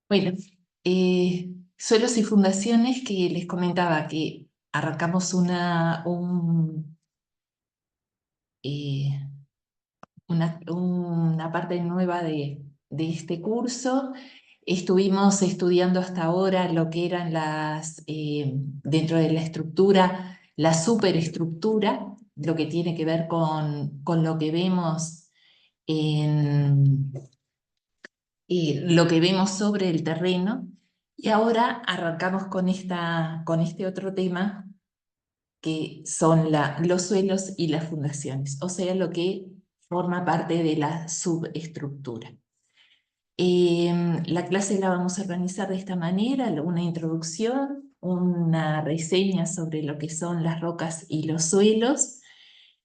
Bueno, suelos y fundaciones que les comentaba que arrancamos eh, una parte nueva de este curso. Estuvimos estudiando hasta ahora lo que eran dentro de la estructura, la superestructura, lo que tiene que ver con lo que vemos en lo que vemos sobre el terreno. Y ahora arrancamos con este otro tema que son los suelos y las fundaciones, o sea, lo que forma parte de la subestructura. La clase la vamos a organizar de esta manera: una introducción, una reseña sobre lo que son las rocas y los suelos.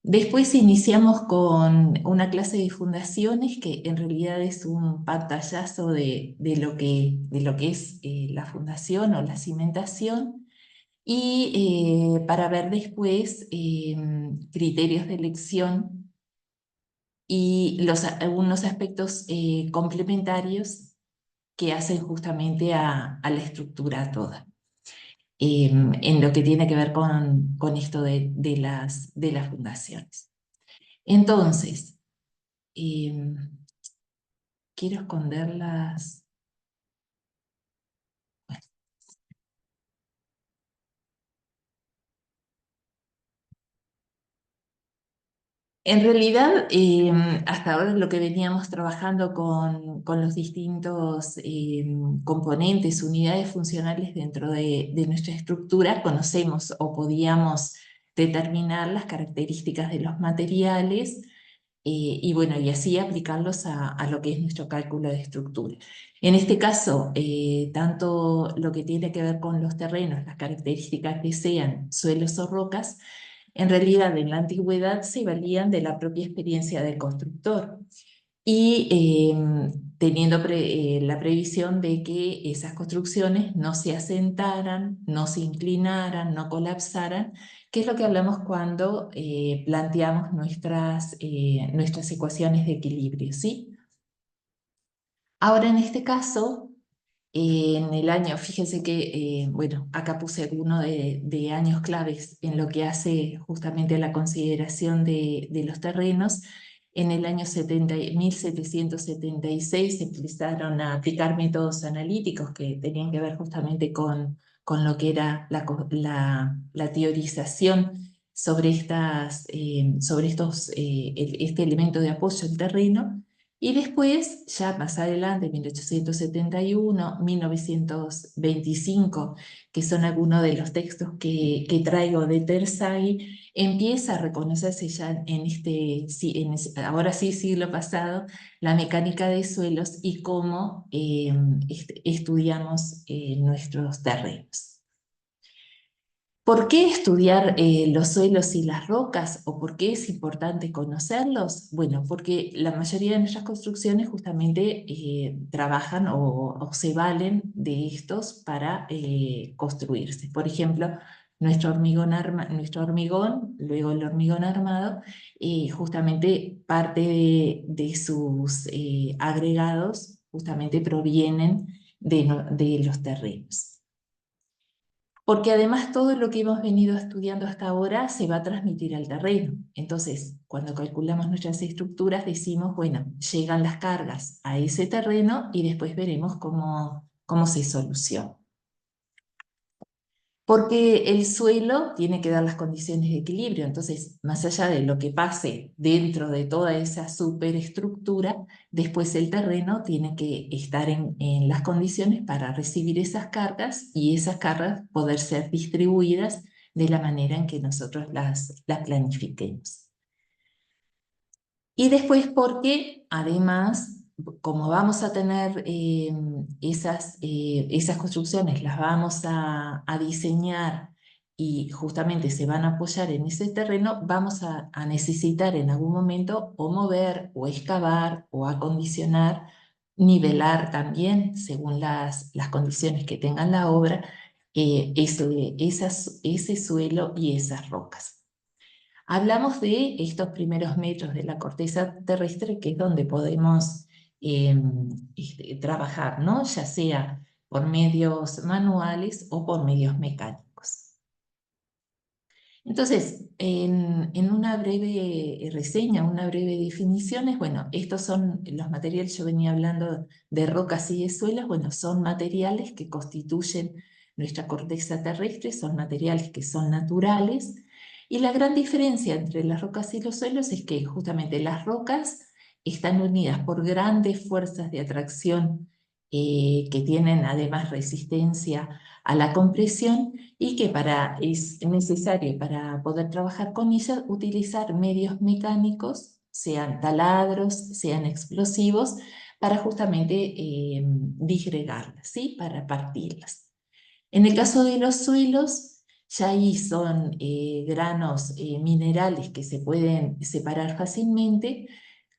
Después iniciamos con una clase de fundaciones que en realidad es un pantallazo de lo que es la fundación o la cimentación, y para ver después criterios de elección y algunos aspectos complementarios que hacen justamente a la estructura toda, en lo que tiene que ver con esto de las fundaciones. Entonces, quiero esconderlas. En realidad, hasta ahora lo que veníamos trabajando con los distintos componentes, unidades funcionales dentro de nuestra estructura, conocemos o podíamos determinar las características de los materiales, y bueno, y así aplicarlos a lo que es nuestro cálculo de estructura. En este caso, tanto lo que tiene que ver con los terrenos, las características que sean suelos o rocas, en realidad en la antigüedad se valían de la propia experiencia del constructor, y teniendo la previsión de que esas construcciones no se asentaran, no se inclinaran, no colapsaran, que es lo que hablamos cuando planteamos nuestras ecuaciones de equilibrio, ¿sí? Ahora, en este caso, en el año, fíjense que, bueno, acá puse alguno de años claves en lo que hace justamente a la consideración de los terrenos. En el año 1776 se empezaron a aplicar métodos analíticos que tenían que ver justamente con lo que era la teorización sobre este elemento de apoyo al terreno. Y después, ya más adelante, en 1871, 1925, que son algunos de los textos que traigo de Terzaghi, empieza a reconocerse ya ahora sí, siglo pasado, la mecánica de suelos y cómo estudiamos nuestros terrenos. ¿Por qué estudiar los suelos y las rocas, o por qué es importante conocerlos? Bueno, porque la mayoría de nuestras construcciones justamente trabajan o se valen de estos para construirse. Por ejemplo, nuestro hormigón, luego el hormigón armado, justamente parte de sus agregados justamente provienen de los terrenos. Porque además todo lo que hemos venido estudiando hasta ahora se va a transmitir al terreno. Entonces, cuando calculamos nuestras estructuras, decimos, bueno, llegan las cargas a ese terreno y después veremos cómo se soluciona. Porque el suelo tiene que dar las condiciones de equilibrio. Entonces, más allá de lo que pase dentro de toda esa superestructura, después el terreno tiene que estar en las condiciones para recibir esas cargas, y esas cargas poder ser distribuidas de la manera en que nosotros las planifiquemos. Y después porque además, como vamos a tener esas construcciones, las vamos a diseñar y justamente se van a apoyar en ese terreno, vamos a necesitar en algún momento o mover o excavar o acondicionar, nivelar también, según las condiciones que tenga la obra, ese suelo y esas rocas. Hablamos de estos primeros metros de la corteza terrestre, que es donde podemos trabajar, ¿no? Ya sea por medios manuales o por medios mecánicos. Entonces, en una breve reseña, una breve definición, bueno, estos son los materiales, yo venía hablando de rocas y de suelos, bueno, son materiales que constituyen nuestra corteza terrestre, son materiales que son naturales, y la gran diferencia entre las rocas y los suelos es que justamente las rocas están unidas por grandes fuerzas de atracción que tienen además resistencia a la compresión y que es necesario para poder trabajar con ellas utilizar medios mecánicos, sean taladros, sean explosivos, para justamente disgregarlas, ¿sí? Para partirlas. En el caso de los suelos, ya ahí son granos minerales que se pueden separar fácilmente,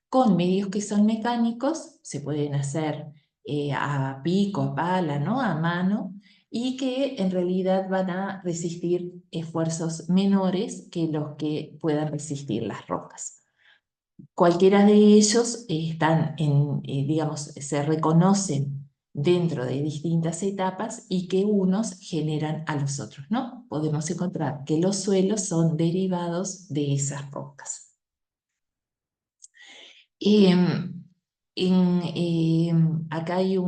con medios que son mecánicos, se pueden hacer a pico, a pala, ¿no? A mano, y que en realidad van a resistir esfuerzos menores que los que puedan resistir las rocas. Cualquiera de ellos están digamos, se reconocen dentro de distintas etapas y que unos generan a los otros, ¿no? Podemos encontrar que los suelos son derivados de esas rocas. Acá hay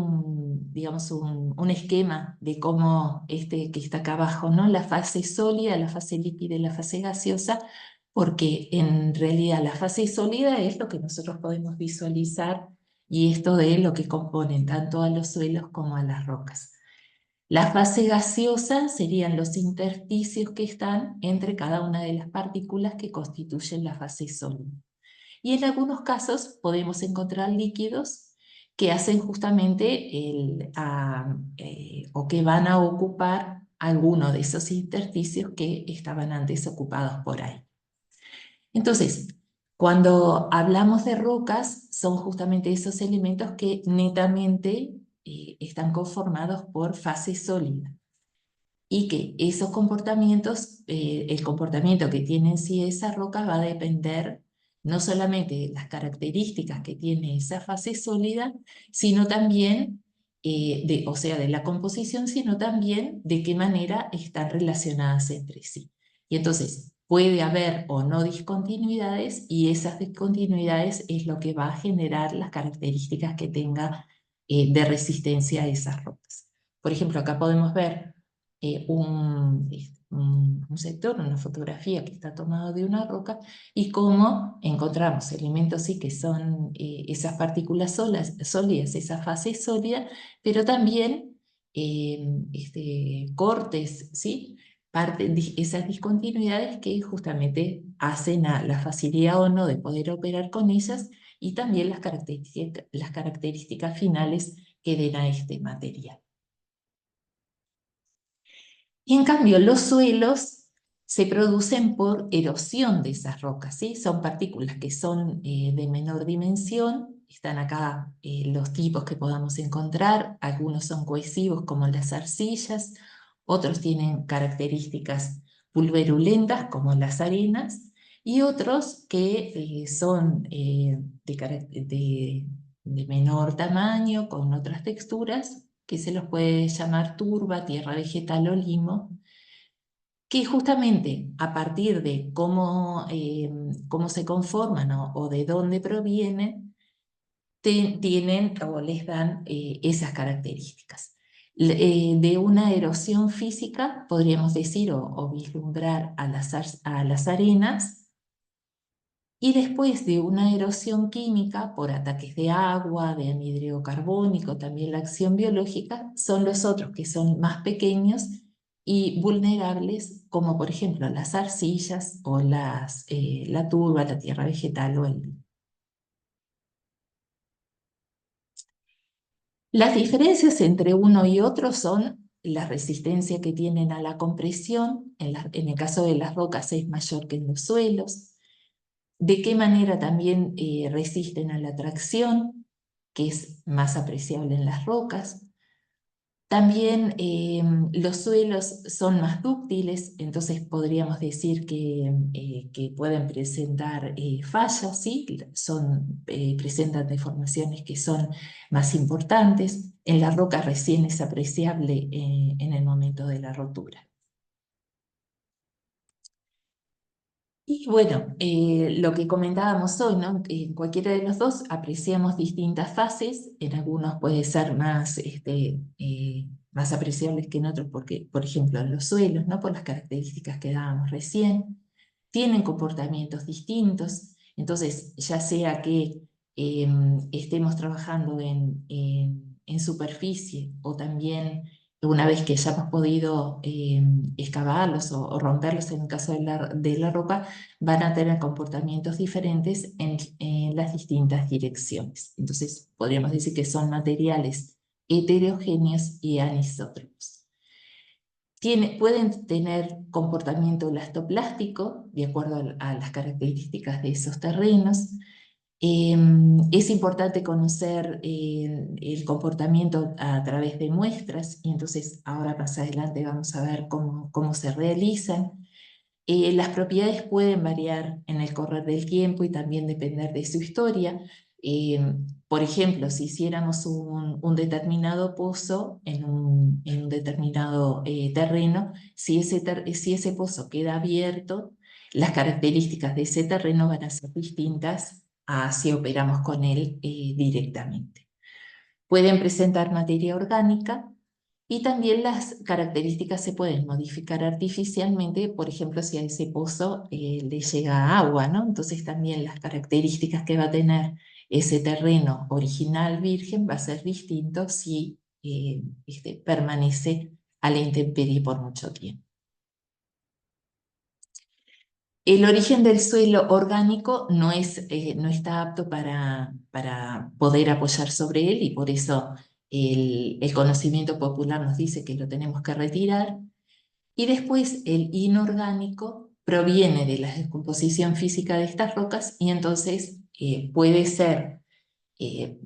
digamos, un esquema de cómo que está acá abajo, ¿no? La fase sólida, la fase líquida y la fase gaseosa, porque en realidad la fase sólida es lo que nosotros podemos visualizar y esto de lo que componen tanto a los suelos como a las rocas. La fase gaseosa serían los intersticios que están entre cada una de las partículas que constituyen la fase sólida. Y en algunos casos podemos encontrar líquidos que hacen justamente o que van a ocupar alguno de esos intersticios que estaban antes ocupados por ahí. Entonces, cuando hablamos de rocas, son justamente esos elementos que netamente están conformados por fase sólida y que esos comportamientos, el comportamiento que tiene en sí esa roca va a depender no solamente de las características que tiene esa fase sólida, sino también, o sea, de la composición, sino también de qué manera están relacionadas entre sí. Y entonces puede haber o no discontinuidades y esas discontinuidades es lo que va a generar las características que tenga de resistencia a esas rocas. Por ejemplo, acá podemos ver un sector, una fotografía que está tomado de una roca y cómo encontramos elementos sí que son esas partículas sólidas, esa fase sólida, pero también cortes, ¿sí? Esas discontinuidades que justamente hacen a la facilidad o no de poder operar con ellas y también las características finales que den a este material. Y en cambio, los suelos se producen por erosión de esas rocas, ¿sí? Son partículas que son de menor dimensión, están acá los tipos que podamos encontrar, algunos son cohesivos como las arcillas, otros tienen características pulverulentas como las arenas, y otros que son de menor tamaño, con otras texturas, que se los puede llamar turba, tierra vegetal o limo, que justamente a partir de cómo se conforman o de dónde provienen, tienen o les dan esas características. De una erosión física, podríamos decir o vislumbrar a las arenas, y después de una erosión química por ataques de agua, de anhídrido carbónico, también la acción biológica, son los otros que son más pequeños y vulnerables, como por ejemplo las arcillas o la turba, la tierra vegetal o el... Las diferencias entre uno y otro son la resistencia que tienen a la compresión, en el caso de las rocas es mayor que en los suelos, de qué manera también resisten a la tracción, que es más apreciable en las rocas. También los suelos son más dúctiles, entonces podríamos decir que pueden presentar fallas, ¿sí? Presentan deformaciones que son más importantes. En la roca recién es apreciable en el momento de la rotura. Y bueno, lo que comentábamos hoy, ¿no? En cualquiera de los dos apreciamos distintas fases, en algunos puede ser más, más apreciables que en otros, porque, por ejemplo, en los suelos, ¿no? Por las características que dábamos recién, tienen comportamientos distintos, entonces ya sea que estemos trabajando en superficie o también una vez que ya hemos podido excavarlos o romperlos en el caso de la roca, van a tener comportamientos diferentes en las distintas direcciones. Entonces, podríamos decir que son materiales heterogéneos y anisótropos. Pueden tener comportamiento elastoplástico, de acuerdo a las características de esos terrenos. Es importante conocer el comportamiento a través de muestras, y entonces ahora más adelante vamos a ver cómo se realizan. Las propiedades pueden variar en el correr del tiempo y también depender de su historia. Eh, por ejemplo, si hiciéramos un determinado pozo en un determinado terreno, si ese pozo queda abierto, las características de ese terreno van a ser distintas a si operamos con él directamente. Pueden presentar materia orgánica y también las características se pueden modificar artificialmente, por ejemplo, si a ese pozo le llega agua, ¿no? Entonces también las características que va a tener ese terreno original virgen va a ser distinto si permanece a la intemperie por mucho tiempo. El origen del suelo orgánico no está apto para poder apoyar sobre él, y por eso el conocimiento popular nos dice que lo tenemos que retirar. Y después el inorgánico proviene de la descomposición física de estas rocas y entonces puede ser,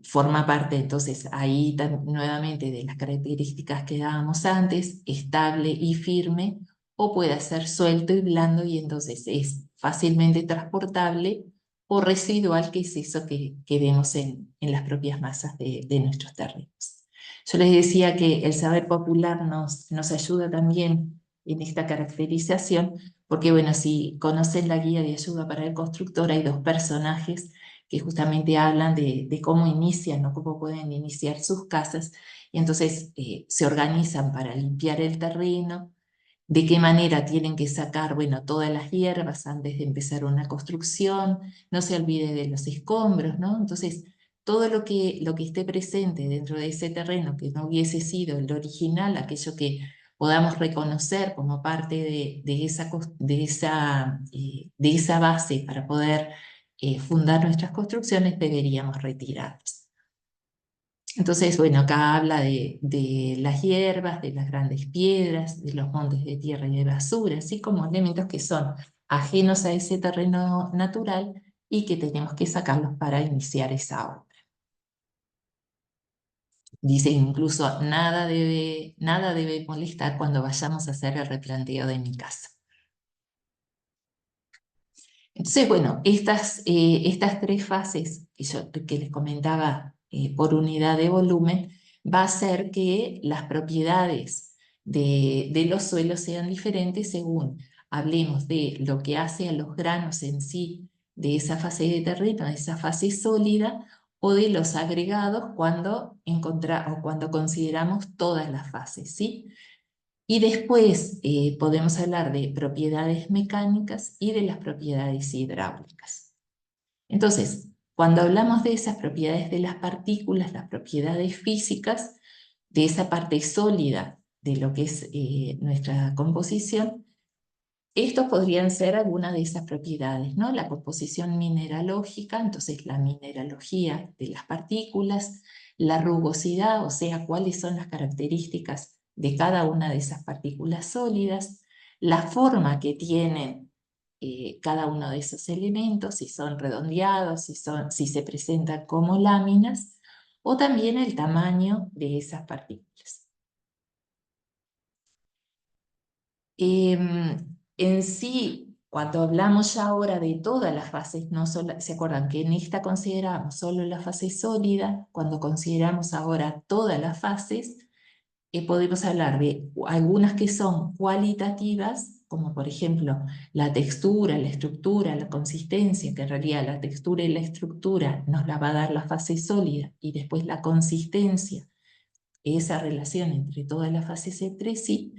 forma parte entonces ahí nuevamente de las características que dábamos antes, estable y firme, o puede ser suelto y blando y entonces es fácilmente transportable o residual, que es eso que vemos en las propias masas de nuestros terrenos. Yo les decía que el saber popular nos ayuda también en esta caracterización, porque bueno, si conocen la guía de ayuda para el constructor, hay dos personajes que justamente hablan de cómo inician, ¿no? Cómo pueden iniciar sus casas, y entonces se organizan para limpiar el terreno, de qué manera tienen que sacar, bueno, todas las hierbas antes de empezar una construcción, no se olvide de los escombros, ¿no? Entonces, todo lo que esté presente dentro de ese terreno que no hubiese sido el original, aquello que podamos reconocer como parte de esa base para poder fundar nuestras construcciones, deberíamos retirarlos. Entonces, bueno, acá habla de las hierbas, de las grandes piedras, de los montes de tierra y de basura, así como elementos que son ajenos a ese terreno natural y que tenemos que sacarlos para iniciar esa obra. Dice incluso, nada debe molestar cuando vayamos a hacer el replanteo de mi casa. Entonces, bueno, estas tres fases que les comentaba por unidad de volumen, va a hacer que las propiedades de los suelos sean diferentes según hablemos de lo que hace a los granos en sí, de esa fase de terreno, de esa fase sólida, o de los agregados cuando consideramos todas las fases, ¿sí? Y después podemos hablar de propiedades mecánicas y de las propiedades hidráulicas. Entonces, cuando hablamos de esas propiedades de las partículas, las propiedades físicas, de esa parte sólida de lo que es nuestra composición, estos podrían ser algunas de esas propiedades, ¿no? La composición mineralógica, entonces la mineralogía de las partículas, la rugosidad, o sea, cuáles son las características de cada una de esas partículas sólidas, la forma que tienen cada uno de esos elementos, si son redondeados, si se presentan como láminas, o también el tamaño de esas partículas. En sí, cuando hablamos ya ahora de todas las fases, no solo, ¿se acuerdan que en esta consideramos solo la fase sólida? Cuando consideramos ahora todas las fases, podemos hablar de algunas que son cualitativas, como por ejemplo la textura, la estructura, la consistencia, que en realidad la textura y la estructura nos la va a dar la fase sólida, y después la consistencia, esa relación entre todas las fases entre sí,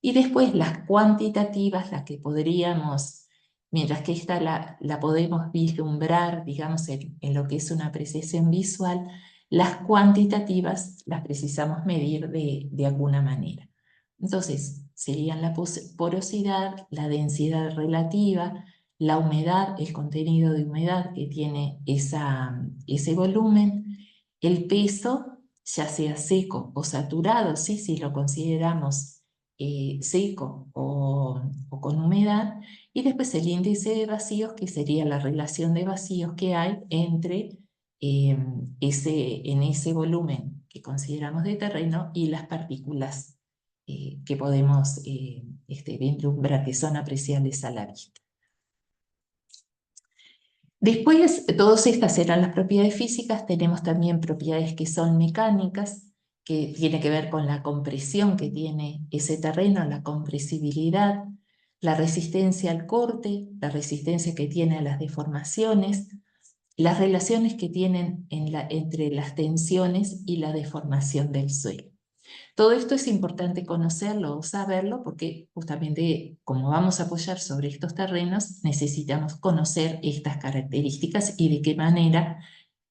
y después las cuantitativas, las que podríamos, mientras que esta la podemos vislumbrar, digamos, en lo que es una apreciación visual, las cuantitativas las precisamos medir de alguna manera. Entonces, serían la porosidad, la densidad relativa, la humedad, el contenido de humedad que tiene ese volumen, el peso, ya sea seco o saturado, ¿sí? Si lo consideramos seco o con humedad, y después el índice de vacíos, que sería la relación de vacíos que hay entre en ese volumen que consideramos de terreno y las partículas que podemos vislumbrar, que son apreciables a la vista. Después, todas estas eran las propiedades físicas. Tenemos también propiedades que son mecánicas, que tiene que ver con la compresión que tiene ese terreno, la compresibilidad, la resistencia al corte, la resistencia que tiene a las deformaciones, las relaciones que tienen entre las tensiones y la deformación del suelo. Todo esto es importante conocerlo o saberlo, porque justamente como vamos a apoyar sobre estos terrenos, necesitamos conocer estas características y de qué manera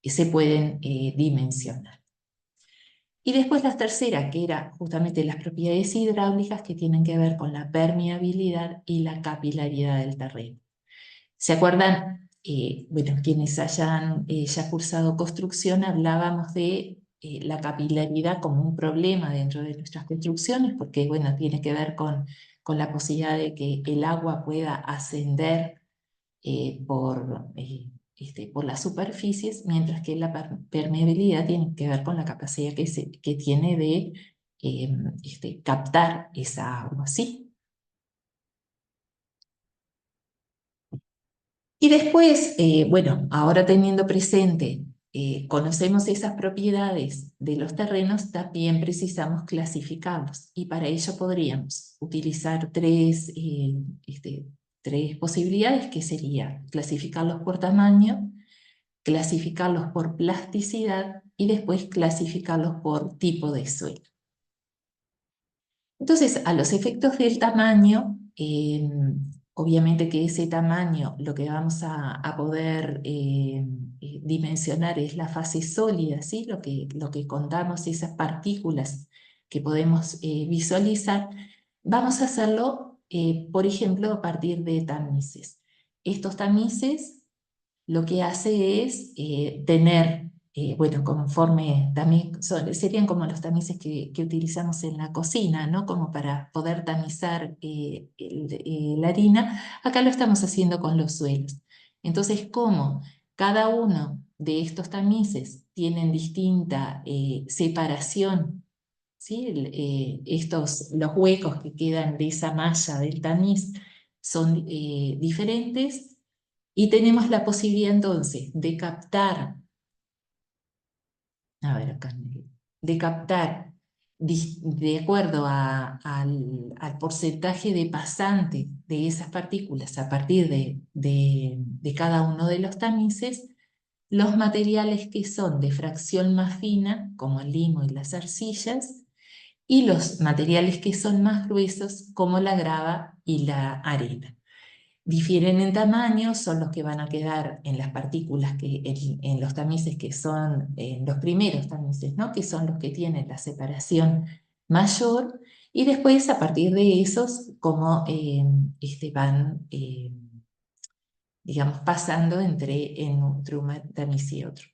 se pueden dimensionar. Y después la tercera, que era justamente las propiedades hidráulicas, que tienen que ver con la permeabilidad y la capilaridad del terreno. ¿Se acuerdan? Bueno, quienes hayan ya cursado construcción, hablábamos de la capilaridad como un problema dentro de nuestras construcciones, porque bueno, tiene que ver con la posibilidad de que el agua pueda ascender por las superficies, mientras que la permeabilidad tiene que ver con la capacidad que tiene de captar esa agua, ¿sí? Y después, bueno, ahora teniendo presente, conocemos esas propiedades de los terrenos, también precisamos clasificarlos. Y para ello podríamos utilizar tres posibilidades, que sería clasificarlos por tamaño, clasificarlos por plasticidad y después clasificarlos por tipo de suelo. Entonces, a los efectos del tamaño, obviamente que ese tamaño lo que vamos a poder dimensionar es la fase sólida, ¿sí? Lo que contamos, esas partículas que podemos visualizar. Vamos a hacerlo, por ejemplo, a partir de tamices. Estos tamices lo que hace es tener, bueno, conforme también serían como los tamices que utilizamos en la cocina, ¿no? Como para poder tamizar la harina. Acá lo estamos haciendo con los suelos. Entonces, como cada uno de estos tamices tienen distinta separación, ¿sí? Los huecos que quedan de esa malla del tamiz son diferentes, y tenemos la posibilidad entonces de captar, a ver acá, de captar de acuerdo al porcentaje de pasante de esas partículas a partir de cada uno de los tamices, los materiales que son de fracción más fina, como el limo y las arcillas, y los materiales que son más gruesos, como la grava y la arena. Difieren en tamaño, son los que van a quedar en las partículas, en los tamices que son los primeros tamices, ¿no? Que son los que tienen la separación mayor, y después a partir de esos, como van, digamos, pasando entre un tamiz y otro.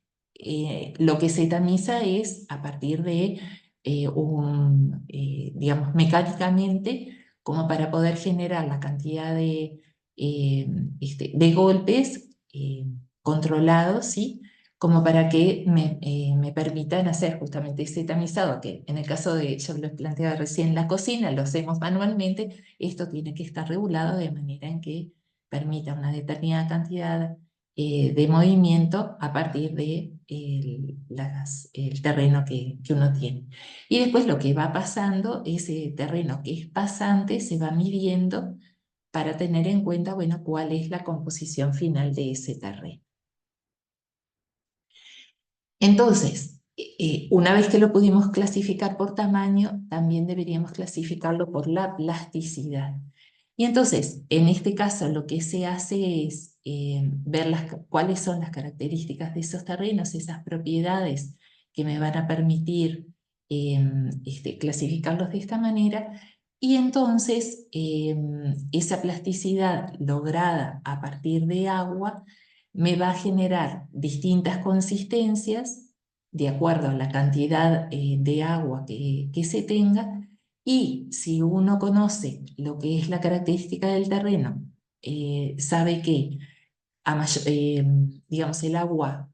Lo que se tamiza es a partir de digamos, mecánicamente, como para poder generar la cantidad de golpes controlados, ¿sí? como para que me permitan hacer justamente ese tamizado, que en el caso de, yo lo planteaba recién, la cocina, lo hacemos manualmente, esto tiene que estar regulado de manera en que permita una determinada cantidad de movimiento a partir de el terreno que uno tiene. Y después lo que va pasando, ese terreno que es pasante, se va midiendo para tener en cuenta, bueno, cuál es la composición final de ese terreno. Entonces, una vez que lo pudimos clasificar por tamaño, también deberíamos clasificarlo por la plasticidad. Y entonces, en este caso, lo que se hace es ver cuáles son las características de esos terrenos, esas propiedades que me van a permitir clasificarlos de esta manera. Y entonces, esa plasticidad lograda a partir de agua me va a generar distintas consistencias de acuerdo a la cantidad de agua que se tenga. Y si uno conoce lo que es la característica del terreno, sabe que digamos, el agua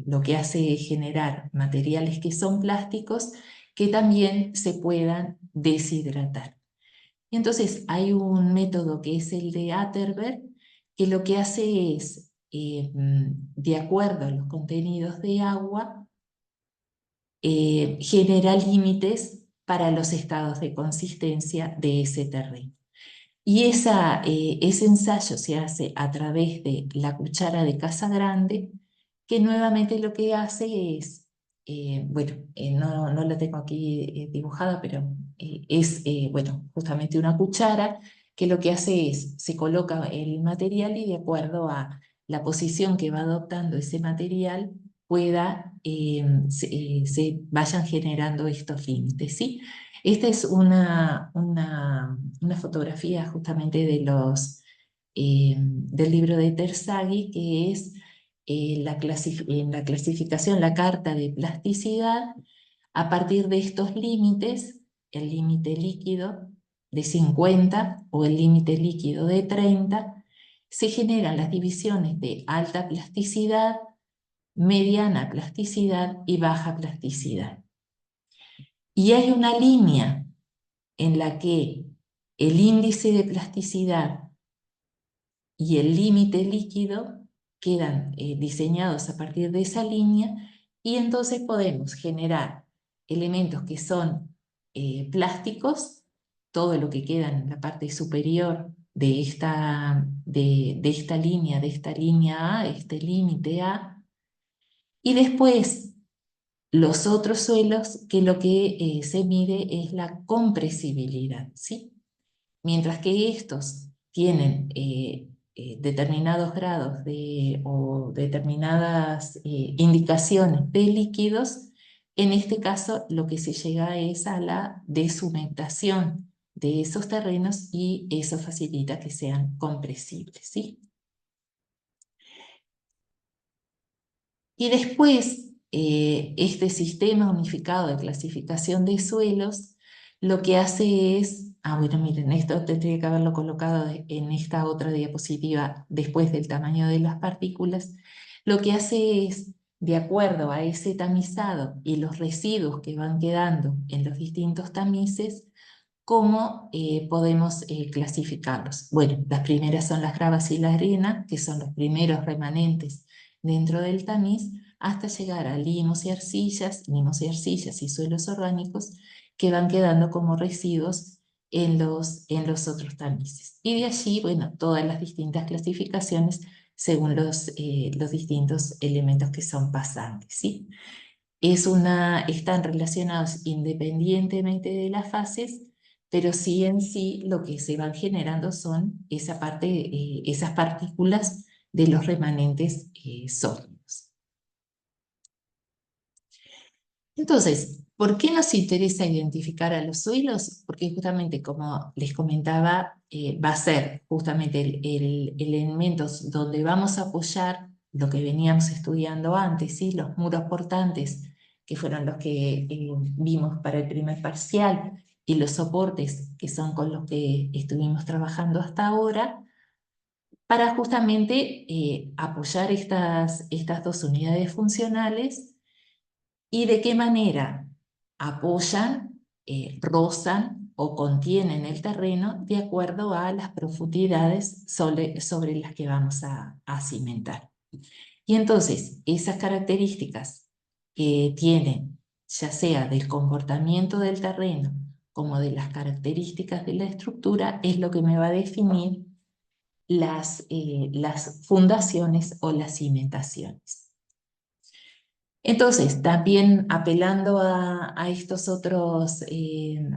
lo que hace es generar materiales que son plásticos que también se puedan deshidratar. Y entonces hay un método que es el de Atterberg, que lo que hace es, de acuerdo a los contenidos de agua, genera límites para los estados de consistencia de ese terreno. Y ese ensayo se hace a través de la cuchara de Casa Grande, que nuevamente lo que hace es, bueno, no la tengo aquí dibujada, pero es, bueno, justamente una cuchara que lo que hace es, se coloca el material y de acuerdo a la posición que va adoptando ese material, se vayan generando estos límites, ¿sí? Esta es una fotografía justamente del libro de Terzaghi, que es en la clasificación, la carta de plasticidad, a partir de estos límites, el límite líquido de 50 o el límite líquido de 30, se generan las divisiones de alta plasticidad, mediana plasticidad y baja plasticidad. Y hay una línea en la que el índice de plasticidad y el límite líquido quedan diseñados a partir de esa línea y entonces podemos generar elementos que son plásticos, todo lo que queda en la parte superior de esta línea A, este límite A, y después los otros suelos que lo que se mide es la compresibilidad, ¿sí? Mientras que estos tienen determinados grados o determinadas indicaciones de líquidos, en este caso lo que se llega es a la deshumectación de esos terrenos y eso facilita que sean compresibles, ¿sí? Y después, este sistema unificado de clasificación de suelos, lo que hace es, bueno, miren, esto tendría que haberlo colocado en esta otra diapositiva después del tamaño de las partículas, lo que hace es, de acuerdo a ese tamizado y los residuos que van quedando en los distintos tamices, ¿cómo podemos clasificarlos? Bueno, las primeras son las gravas y la arena, que son los primeros remanentes dentro del tamiz, hasta llegar a limos y arcillas y suelos orgánicos que van quedando como residuos en los otros tamices. Y de allí, bueno, todas las distintas clasificaciones según los distintos elementos que son pasantes, ¿sí? Están relacionados independientemente de las fases, pero sí en sí lo que se van generando son esas partículas de los remanentes sólidos. Entonces, ¿por qué nos interesa identificar a los suelos? Porque justamente, como les comentaba, va a ser justamente el elemento donde vamos a apoyar lo que veníamos estudiando antes, ¿sí? Los muros portantes, que fueron los que vimos para el primer parcial, y los soportes, que son con los que estuvimos trabajando hasta ahora, para justamente apoyar estas dos unidades funcionales y de qué manera apoyan, rozan o contienen el terreno de acuerdo a las profundidades sobre las que vamos a cimentar. Y entonces, esas características que tienen, ya sea del comportamiento del terreno como de las características de la estructura, es lo que me va a definir las fundaciones o las cimentaciones. Entonces, también apelando a estos otros,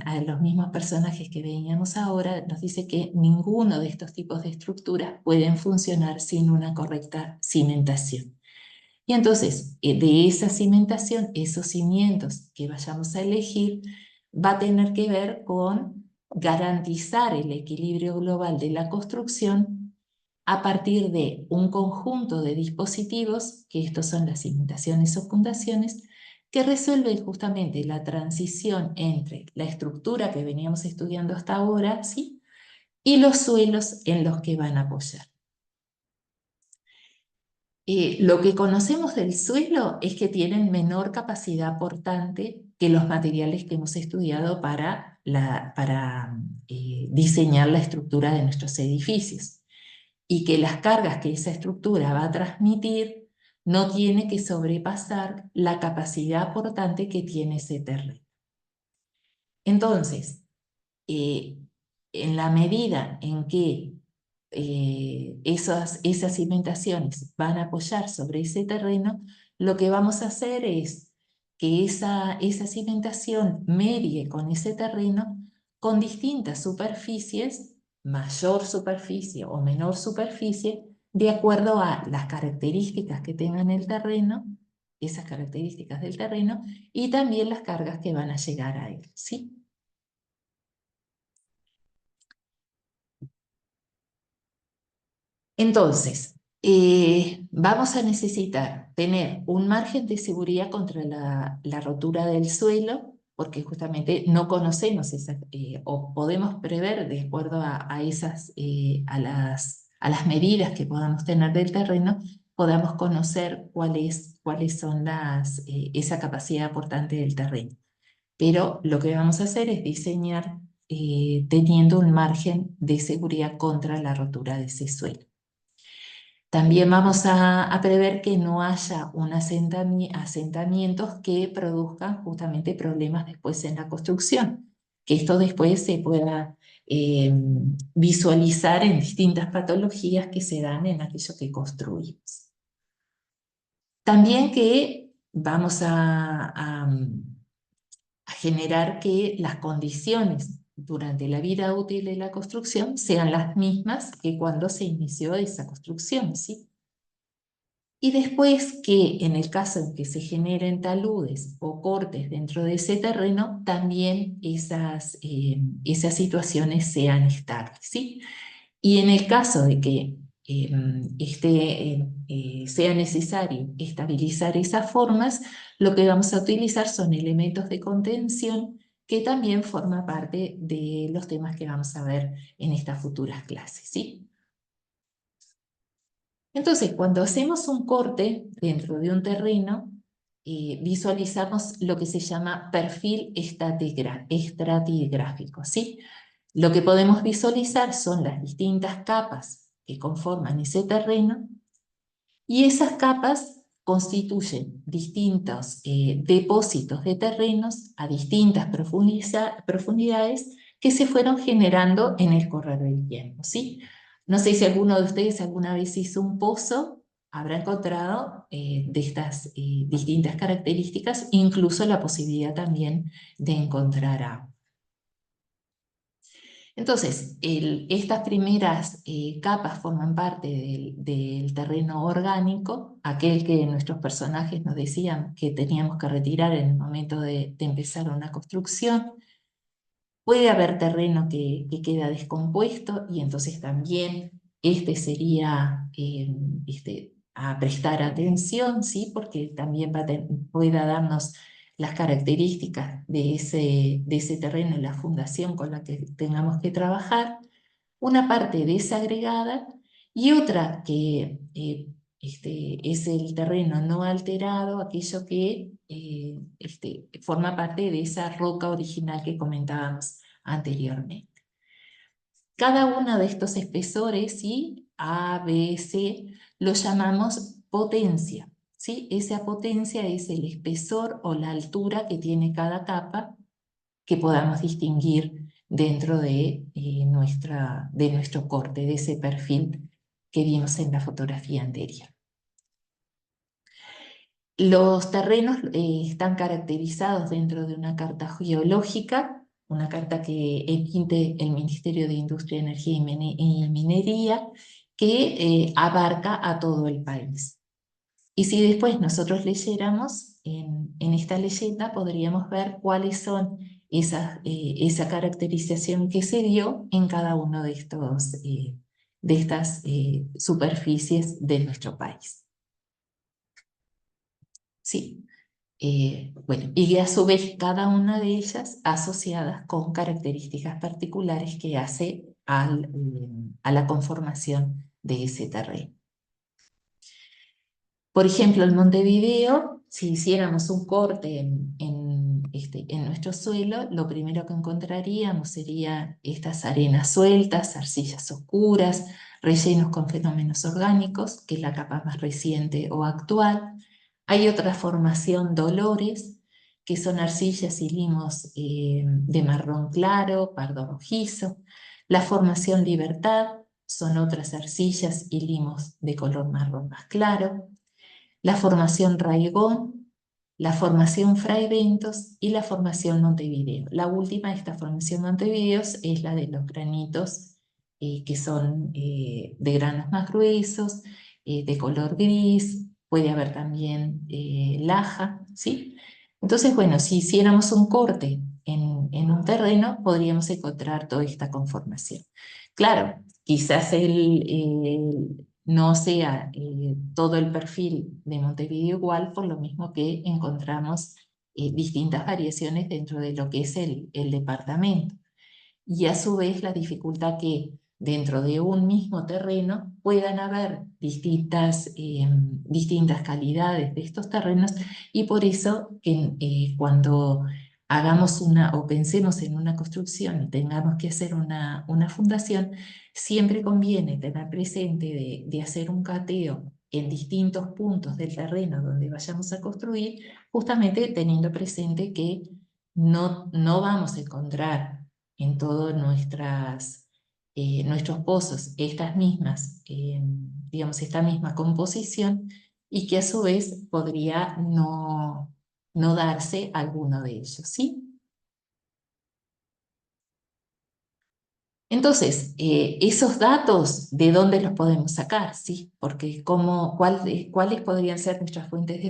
a los mismos personajes que veíamos ahora, nos dice que ninguno de estos tipos de estructuras pueden funcionar sin una correcta cimentación. Y entonces, de esa cimentación, esos cimientos que vayamos a elegir, va a tener que ver con garantizar el equilibrio global de la construcción a partir de un conjunto de dispositivos, que estos son las cimentaciones o fundaciones, que resuelven justamente la transición entre la estructura que veníamos estudiando hasta ahora, ¿sí?, y los suelos en los que van a apoyar. Lo que conocemos del suelo es que tienen menor capacidad portante que los materiales que hemos estudiado para diseñar la estructura de nuestros edificios, y que las cargas que esa estructura va a transmitir no tiene que sobrepasar la capacidad portante que tiene ese terreno. Entonces, en la medida en que esas cimentaciones van a apoyar sobre ese terreno, lo que vamos a hacer es que esa cimentación medie con ese terreno con distintas superficies, mayor superficie o menor superficie, de acuerdo a las características que tengan el terreno, esas características del terreno, y también las cargas que van a llegar a él, ¿sí? Entonces, vamos a necesitar tener un margen de seguridad contra la rotura del suelo, porque justamente no conocemos esas, o podemos prever de acuerdo a esas, a las medidas que podamos tener del terreno, podamos conocer cuáles son esa capacidad aportante del terreno. Pero lo que vamos a hacer es diseñar teniendo un margen de seguridad contra la rotura de ese suelo. También vamos a prever que no haya asentamientos que produzcan justamente problemas después en la construcción, que esto después se pueda visualizar en distintas patologías que se dan en aquello que construimos. También que vamos a generar que las condiciones durante la vida útil de la construcción sean las mismas que cuando se inició esa construcción, ¿sí? Y después que en el caso en que se generen taludes o cortes dentro de ese terreno, también esas situaciones sean estables, ¿sí? Y en el caso de que sea necesario estabilizar esas formas, lo que vamos a utilizar son elementos de contención que también forman parte de los temas que vamos a ver en estas futuras clases, ¿sí? Entonces, cuando hacemos un corte dentro de un terreno, visualizamos lo que se llama perfil estratigráfico, ¿sí? Lo que podemos visualizar son las distintas capas que conforman ese terreno, y esas capas constituyen distintos depósitos de terrenos a distintas profundidades que se fueron generando en el correr del tiempo, ¿sí? No sé si alguno de ustedes alguna vez hizo un pozo, habrá encontrado de estas distintas características, incluso la posibilidad también de encontrar agua. Entonces, estas primeras capas forman parte del terreno orgánico, aquel que nuestros personajes nos decían que teníamos que retirar en el momento de empezar una construcción. Puede haber terreno que queda descompuesto, y entonces también este sería a prestar atención, ¿sí? Porque también pueda darnos las características de ese terreno, la fundación con la que tengamos que trabajar, una parte desagregada Y otra que es el terreno no alterado, aquello que forma parte de esa roca original que comentábamos anteriormente. Cada uno de estos espesores, ¿sí? A, B, C, lo llamamos potencia, ¿sí? Esa potencia es el espesor o la altura que tiene cada capa que podamos distinguir dentro de nuestro corte, de ese perfil que vimos en la fotografía anterior. Los terrenos están caracterizados dentro de una carta geológica, una carta que emite el Ministerio de Industria, Energía y Minería, que abarca a todo el país. Y si después nosotros leyéramos en esta leyenda, podríamos ver cuáles son esa caracterización que se dio en cada uno de estas superficies de nuestro país. Sí. Bueno, y a su vez cada una de ellas asociadas con características particulares que hace a la conformación de ese terreno. Por ejemplo, en Montevideo, si hiciéramos un corte en nuestro suelo, lo primero que encontraríamos serían estas arenas sueltas, arcillas oscuras, rellenos con fenómenos orgánicos, que es la capa más reciente o actual. Hay otra formación, dolores, que son arcillas y limos de marrón claro, pardo rojizo. La formación libertad son otras arcillas y limos de color marrón más claro. La formación Raigón, la formación Fray Bentos y la formación Montevideo. La última de esta formación Montevideo es la de los granitos, que son de granos más gruesos, de color gris, puede haber también laja, ¿sí? Entonces, bueno, si hiciéramos un corte en un terreno, podríamos encontrar toda esta conformación. Claro, quizás no sea todo el perfil de Montevideo igual, por lo mismo que encontramos distintas variaciones dentro de lo que es el departamento. Y a su vez la dificultad que dentro de un mismo terreno puedan haber distintas calidades de estos terrenos, y por eso que cuando hagamos o pensemos en una construcción y tengamos que hacer una fundación, siempre conviene tener presente de hacer un cateo en distintos puntos del terreno donde vayamos a construir, justamente teniendo presente que no vamos a encontrar en todos nuestros pozos digamos, esta misma composición, y que a su vez podría no darse alguno de ellos, ¿sí? Entonces, esos datos, ¿de dónde los podemos sacar? ¿Sí? Porque ¿cuáles podrían ser nuestras fuentes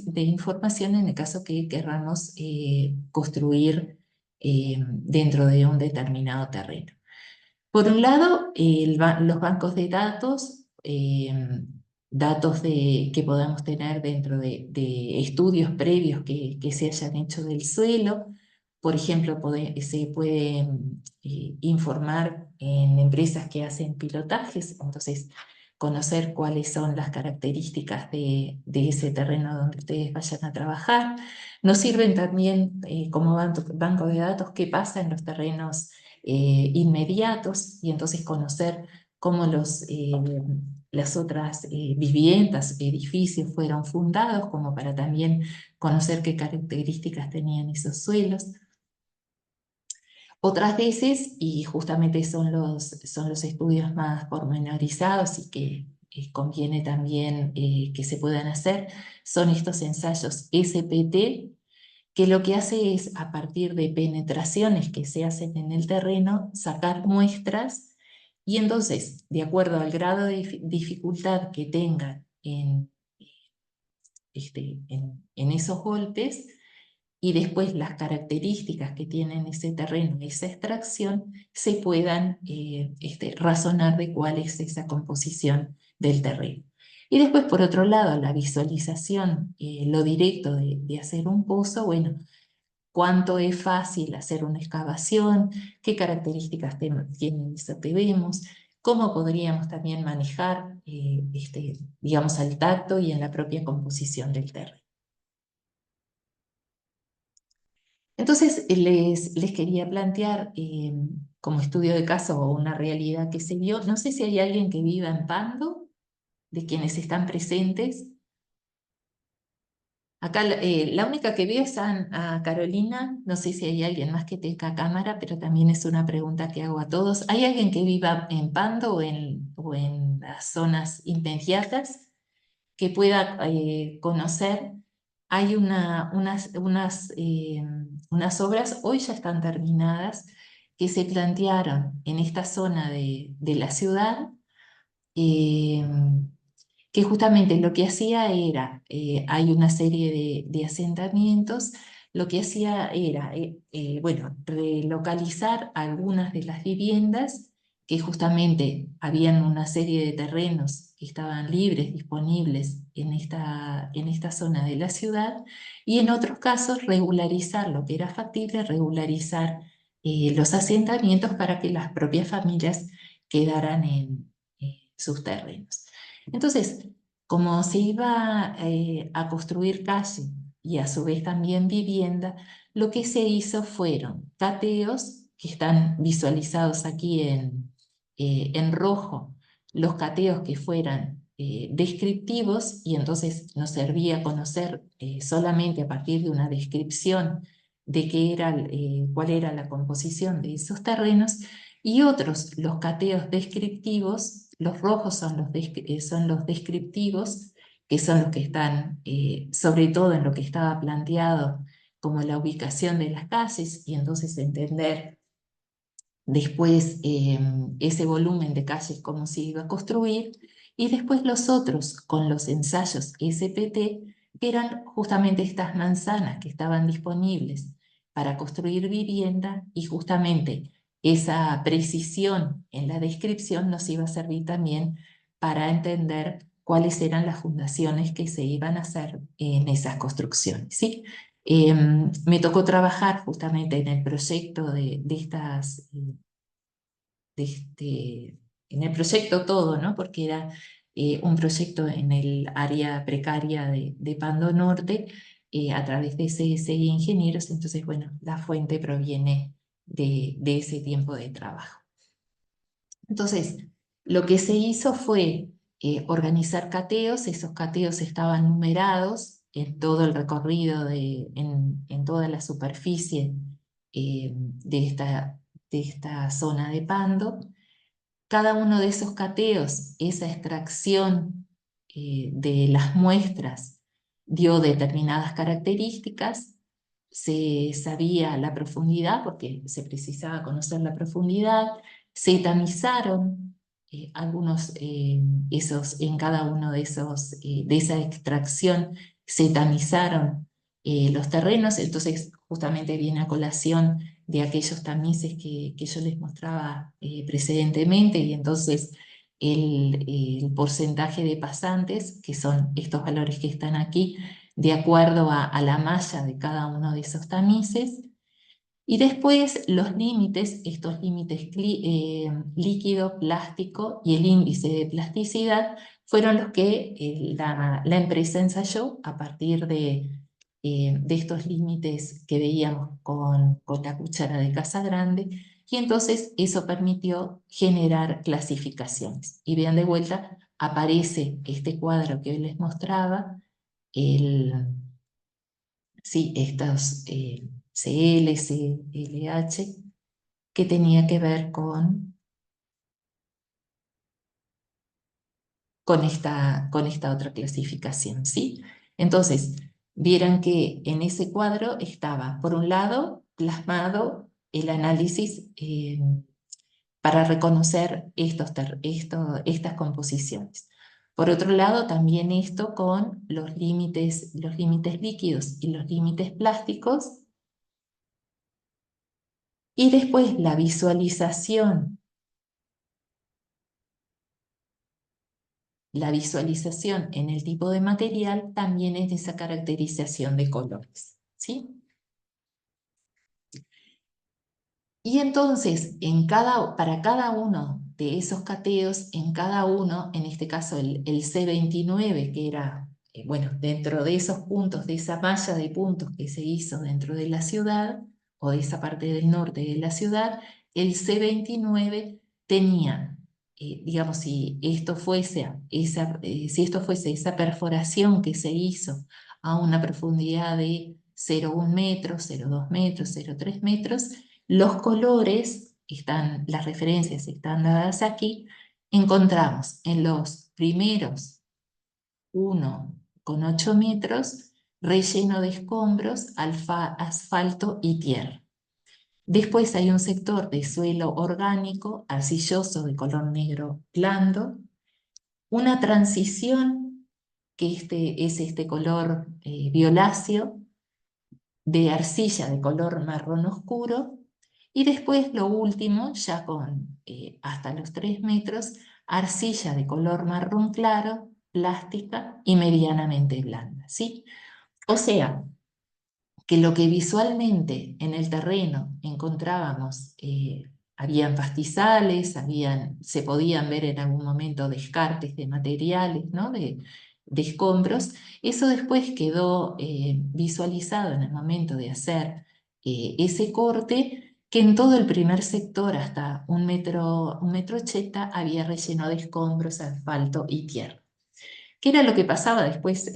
de información en el caso que querramos construir dentro de un determinado terreno? Por un lado, los bancos de datos, que podamos tener dentro de estudios previos que se hayan hecho del suelo. Por ejemplo, se puede informar en empresas que hacen pilotajes, entonces conocer cuáles son las características de ese terreno donde ustedes vayan a trabajar. Nos sirven también como banco de datos qué pasa en los terrenos inmediatos, y entonces conocer cómo las otras viviendas, edificios fueron fundados, como para también conocer qué características tenían esos suelos. Otras veces, y justamente son los estudios más pormenorizados y que conviene también que se puedan hacer, son estos ensayos SPT, que lo que hace es, a partir de penetraciones que se hacen en el terreno, sacar muestras, y entonces, de acuerdo al grado de dificultad que tengan en esos golpes, y después las características que tienen ese terreno, esa extracción, se puedan razonar de cuál es esa composición del terreno. Y después, por otro lado, la visualización, lo directo de hacer un pozo, bueno, cuánto es fácil hacer una excavación, qué características tienen eso que vemos, cómo podríamos también manejar, digamos, al tacto y en la propia composición del terreno. Entonces, les quería plantear como estudio de caso o una realidad que se vio. No sé si hay alguien que viva en Pando, de quienes están presentes. Acá la única que veo es a Carolina. No sé si hay alguien más que tenga cámara, pero también es una pregunta que hago a todos. ¿Hay alguien que viva en Pando o en las zonas inmediatas que pueda conocer? Hay unas obras, hoy ya están terminadas, que se plantearon en esta zona de la ciudad, eh, que justamente lo que hacía era, hay una serie de asentamientos, lo que hacía era, bueno, relocalizar algunas de las viviendas, que justamente habían una serie de terrenos que estaban libres, disponibles en esta zona de la ciudad, y en otros casos regularizar lo que era factible, regularizar los asentamientos para que las propias familias quedaran en sus terrenos. Entonces, como se iba a construir calle y a su vez también vivienda, lo que se hizo fueron cateos que están visualizados aquí en rojo, los cateos que fueran descriptivos, y entonces nos servía conocer solamente a partir de una descripción de cuál era la composición de esos terrenos, y otros, los cateos descriptivos. Los rojos son los descriptivos, que son los que están sobre todo en lo que estaba planteado como la ubicación de las calles, y entonces entender después ese volumen de calles, cómo se iba a construir, y después los otros con los ensayos SPT, que eran justamente estas manzanas que estaban disponibles para construir vivienda, y justamente esa precisión en la descripción nos iba a servir también para entender cuáles eran las fundaciones que se iban a hacer en esas construcciones, ¿sí? Me tocó trabajar justamente en el proyecto de estas en el proyecto todo, ¿no? Porque era un proyecto en el área precaria de Pando Norte, a través de CSI Ingenieros. Entonces, bueno, la fuente proviene de ese tiempo de trabajo. Entonces, lo que se hizo fue organizar cateos. Esos cateos estaban numerados en todo el recorrido, en toda la superficie de esta zona de Pando. Cada uno de esos cateos, esa extracción de las muestras, dio determinadas características. Se sabía la profundidad, porque se precisaba conocer la profundidad. Se tamizaron en cada uno de esa extracción, se tamizaron los terrenos. Entonces justamente viene a colación de aquellos tamices que yo les mostraba precedentemente, y entonces el porcentaje de pasantes, que son estos valores que están aquí, de acuerdo a la malla de cada uno de esos tamices. Y después los límites, estos límites líquido, plástico y el índice de plasticidad, fueron los que la empresa ensayó a partir de estos límites que veíamos con la cuchara de Casa Grande, y entonces eso permitió generar clasificaciones. Y vean, de vuelta aparece este cuadro que hoy les mostraba, sí, estos CL, CLH, que tenía que ver con esta otra clasificación, ¿sí? Entonces, vieran que en ese cuadro estaba, por un lado, plasmado el análisis para reconocer estas composiciones. Por otro lado, también esto con los límites líquidos y los límites plásticos. Y después la visualización en el tipo de material también es esa caracterización de colores, ¿sí? Y entonces, para cada uno de esos cateos, en cada uno, en este caso el C29, que era, bueno, dentro de esos puntos, de esa malla de puntos que se hizo dentro de la ciudad, o de esa parte del norte de la ciudad, el C29 tenía, digamos, si esto fuese esa perforación que se hizo a una profundidad de 0,1 metros, 0,2 metros, 0,3 metros, los colores, las referencias están dadas aquí, encontramos en los primeros 1,8 metros relleno de escombros, asfalto y tierra. Después hay un sector de suelo orgánico, arcilloso de color negro blando, una transición que es este color violáceo, de arcilla de color marrón oscuro, y después lo último, ya con hasta los 3 metros, arcilla de color marrón claro, plástica y medianamente blanda, ¿sí? O sea, que lo que visualmente en el terreno encontrábamos, habían pastizales, se podían ver en algún momento descartes de materiales, ¿no? De escombros. Eso después quedó visualizado en el momento de hacer ese corte, que en todo el primer sector, hasta 1,80 m, había relleno de escombros, asfalto y tierra. ¿Qué era lo que pasaba después,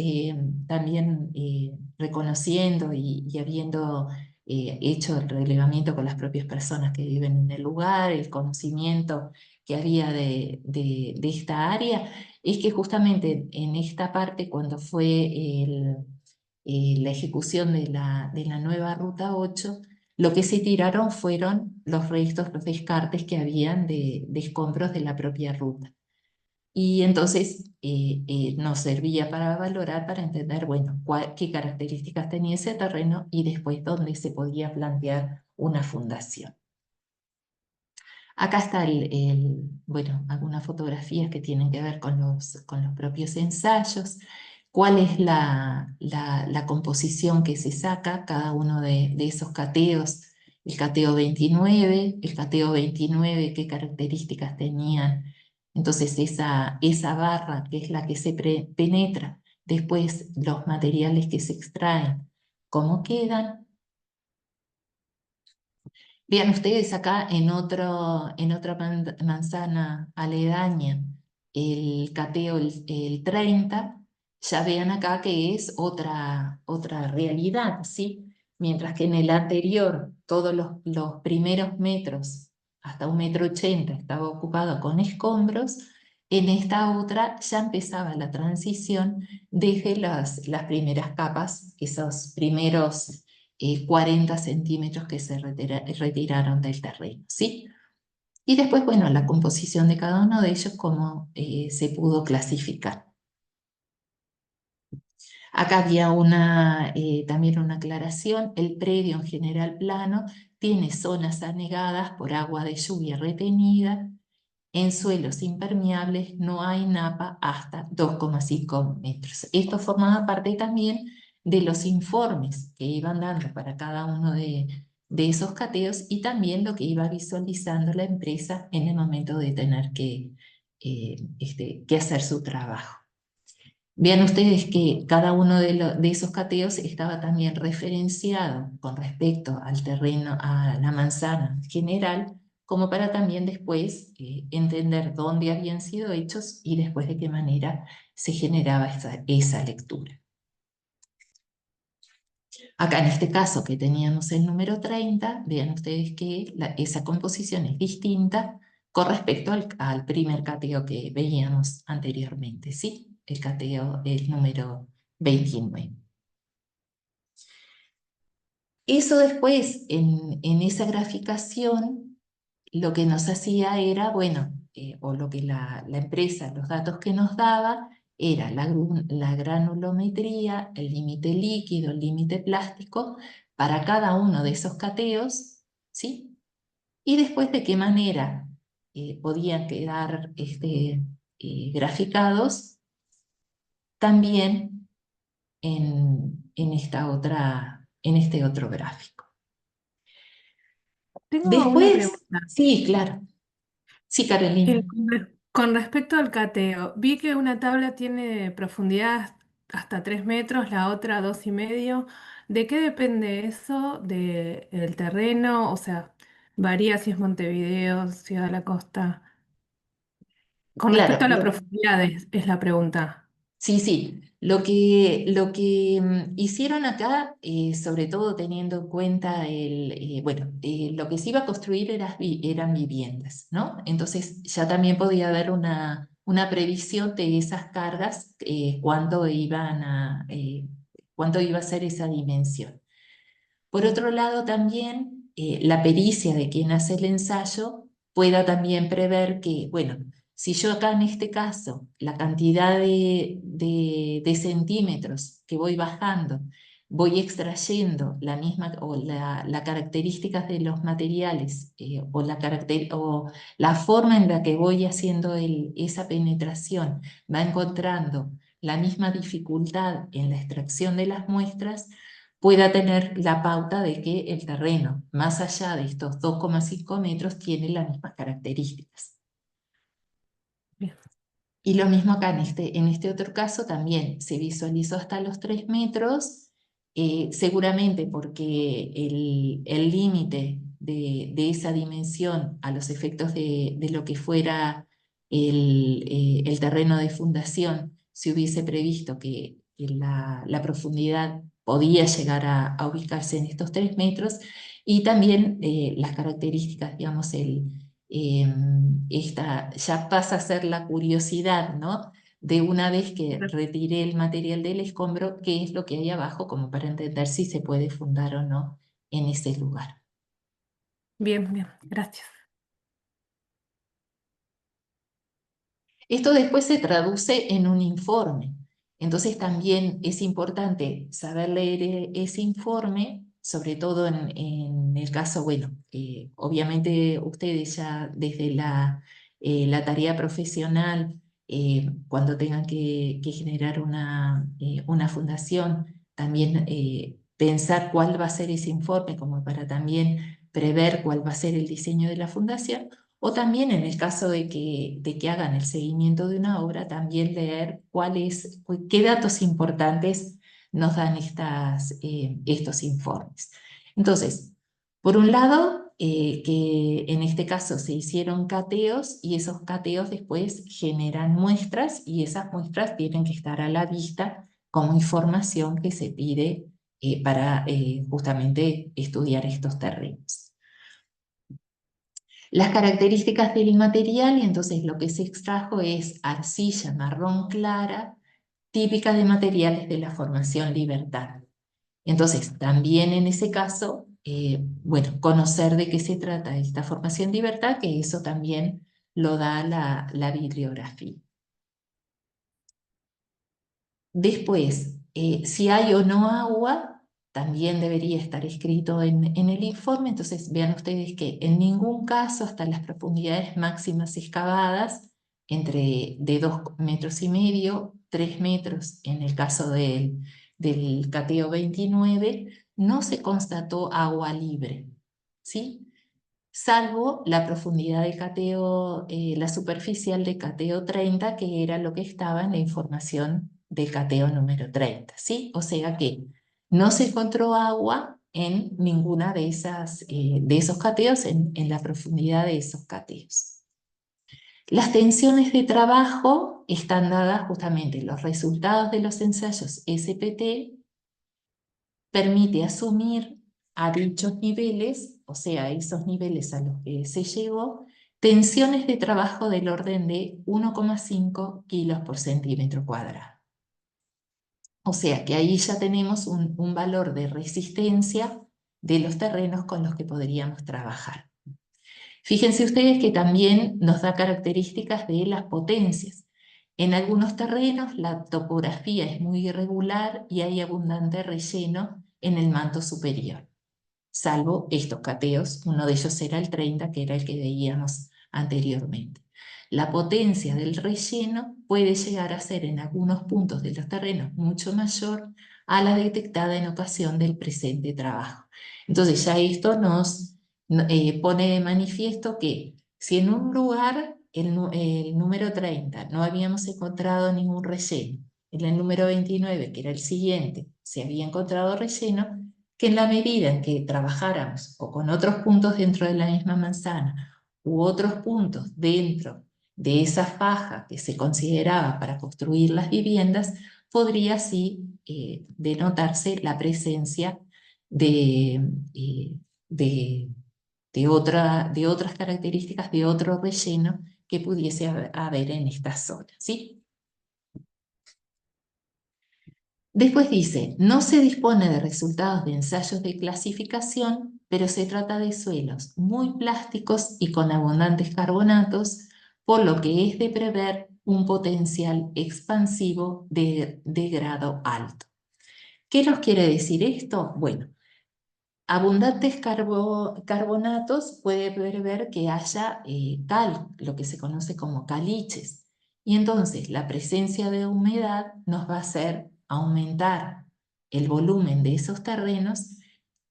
también reconociendo y habiendo hecho el relevamiento con las propias personas que viven en el lugar, el conocimiento que había de esta área? Es que justamente en esta parte, cuando fue la ejecución de la nueva Ruta 8, lo que se tiraron fueron los restos, los descartes que habían de escombros de la propia ruta. Y entonces nos servía para valorar, para entender, bueno, qué características tenía ese terreno y después dónde se podía plantear una fundación. Acá está bueno, algunas fotografías que tienen que ver con los propios ensayos, cuál es la composición que se saca, cada uno de esos cateos, el cateo 29, qué características tenían. Entonces esa barra, que es la que se penetra, después los materiales que se extraen, cómo quedan. Vean ustedes acá en otra manzana aledaña, el cateo, el 30, ya vean acá que es otra realidad, ¿sí? Mientras que en el anterior, todos los primeros metros, hasta 1,80 m, estaba ocupado con escombros, en esta otra ya empezaba la transición desde las primeras capas, esos primeros 40 centímetros que se retiraron del terreno, ¿sí? Y después, bueno, la composición de cada uno de ellos, cómo se pudo clasificar. Acá había también una aclaración: el predio en general plano tiene zonas anegadas por agua de lluvia retenida. En suelos impermeables no hay napa hasta 2,5 metros. Esto formaba parte también de los informes que iban dando para cada uno de esos cateos, y también lo que iba visualizando la empresa en el momento de tener que hacer su trabajo. Vean ustedes que cada uno de esos cateos estaba también referenciado con respecto al terreno, a la manzana general, como para también después entender dónde habían sido hechos y después de qué manera se generaba esa lectura. Acá en este caso, que teníamos el número 30, vean ustedes que esa composición es distinta con respecto al primer cateo que veíamos anteriormente, ¿sí? El cateo, el número 29. Eso después, en esa graficación, lo que nos hacía era, bueno, o lo que la empresa, los datos que nos daba, era la granulometría, el límite líquido, el límite plástico, para cada uno de esos cateos, ¿sí? Y después de qué manera podían quedar graficados también en este otro gráfico. Tengo una Después, pregunta. sí, claro. Sí, Carolina. Con respecto al cateo, vi que una tabla tiene profundidad hasta 3 metros, la otra 2,5. ¿De qué depende eso? ¿Del terreno? O sea, varía si es Montevideo, Ciudad de la Costa. Con respecto Claro, a la profundidad es la pregunta. sí, sí. Lo que hicieron acá, sobre todo teniendo en cuenta bueno, lo que se iba a construir eran viviendas, ¿no? Entonces ya también podía haber una previsión de esas cargas, cuánto iba a ser esa dimensión. Por otro lado, también la pericia de quien hace el ensayo pueda también prever que, bueno, si yo acá en este caso la cantidad de centímetros que voy bajando, voy extrayendo la misma o las características de los materiales o la forma en la que voy haciendo esa penetración, va encontrando la misma dificultad en la extracción de las muestras, pueda tener la pauta de que el terreno, más allá de estos 2,5 metros, tiene las mismas características. Bien, Y lo mismo acá en este otro caso también se visualizó hasta los 3 metros, seguramente porque el límite de esa dimensión a los efectos de lo que fuera el terreno de fundación, se hubiese previsto que la profundidad podía llegar a ubicarse en estos 3 metros, y también las características, digamos, eh, esta ya pasa a ser la curiosidad, ¿no? De una vez que retiré el material del escombro, qué es lo que hay abajo, como para entender si se puede fundar o no en ese lugar. bien, bien, gracias. Esto después se traduce en un informe. Entonces también es importante saber leer ese informe, sobre todo en el caso, bueno, obviamente ustedes ya desde la tarea profesional, cuando tengan que generar una fundación, también pensar cuál va a ser ese informe, como para también prever cuál va a ser el diseño de la fundación. O también en el caso de que hagan el seguimiento de una obra, también leer qué datos importantes nos dan estos informes. Entonces, por un lado, que en este caso se hicieron cateos, y esos cateos después generan muestras, y esas muestras tienen que estar a la vista como información que se pide para justamente estudiar estos terrenos. Las características del material, y entonces lo que se extrajo es arcilla marrón clara, típica de materiales de la formación Libertad. Entonces, también en ese caso, bueno, conocer de qué se trata esta formación Libertad, que eso también lo da la bibliografía. Después, si hay o no agua, también debería estar escrito en el informe. Entonces, vean ustedes que en ningún caso, hasta las profundidades máximas excavadas, de 2,5 metros, 3 metros, en el caso del cateo 29, no se constató agua libre, ¿sí? Salvo la profundidad de cateo, la superficial de cateo 30, que era lo que estaba en la información del cateo número 30, ¿sí? O sea que no se encontró agua en ninguna de esos cateos, en la profundidad de esos cateos. Las tensiones de trabajo están dadas justamente en los resultados de los ensayos SPT, permite asumir a dichos niveles, o sea, esos niveles a los que se llegó, tensiones de trabajo del orden de 1,5 kilos por centímetro cuadrado. O sea que ahí ya tenemos un valor de resistencia de los terrenos con los que podríamos trabajar. Fíjense ustedes que también nos da características de las potencias. En algunos terrenos la topografía es muy irregular y hay abundante relleno en el manto superior, salvo estos cateos. Uno de ellos era el 30, que era el que veíamos anteriormente. La potencia del relleno puede llegar a ser en algunos puntos de los terrenos mucho mayor a la detectada en ocasión del presente trabajo. Entonces ya esto nos pone de manifiesto que Si en un lugar, el número 30, no habíamos encontrado ningún relleno, en el número 29, que era el siguiente, se había encontrado relleno, que en la medida en que trabajáramos o con otros puntos dentro de la misma manzana u otros puntos dentro de esa faja que se consideraba para construir las viviendas, podría así denotarse la presencia de, eh, de de otras características, de otro relleno que pudiese haber en esta zona, ¿sí? Después dice, no se dispone de resultados de ensayos de clasificación, pero se trata de suelos muy plásticos y con abundantes carbonatos, por lo que es de prever un potencial expansivo de grado alto. ¿Qué nos quiere decir esto? Bueno, abundantes carbonatos puede prever que haya cal, lo que se conoce como caliches. Y entonces la presencia de humedad nos va a hacer aumentar el volumen de esos terrenos,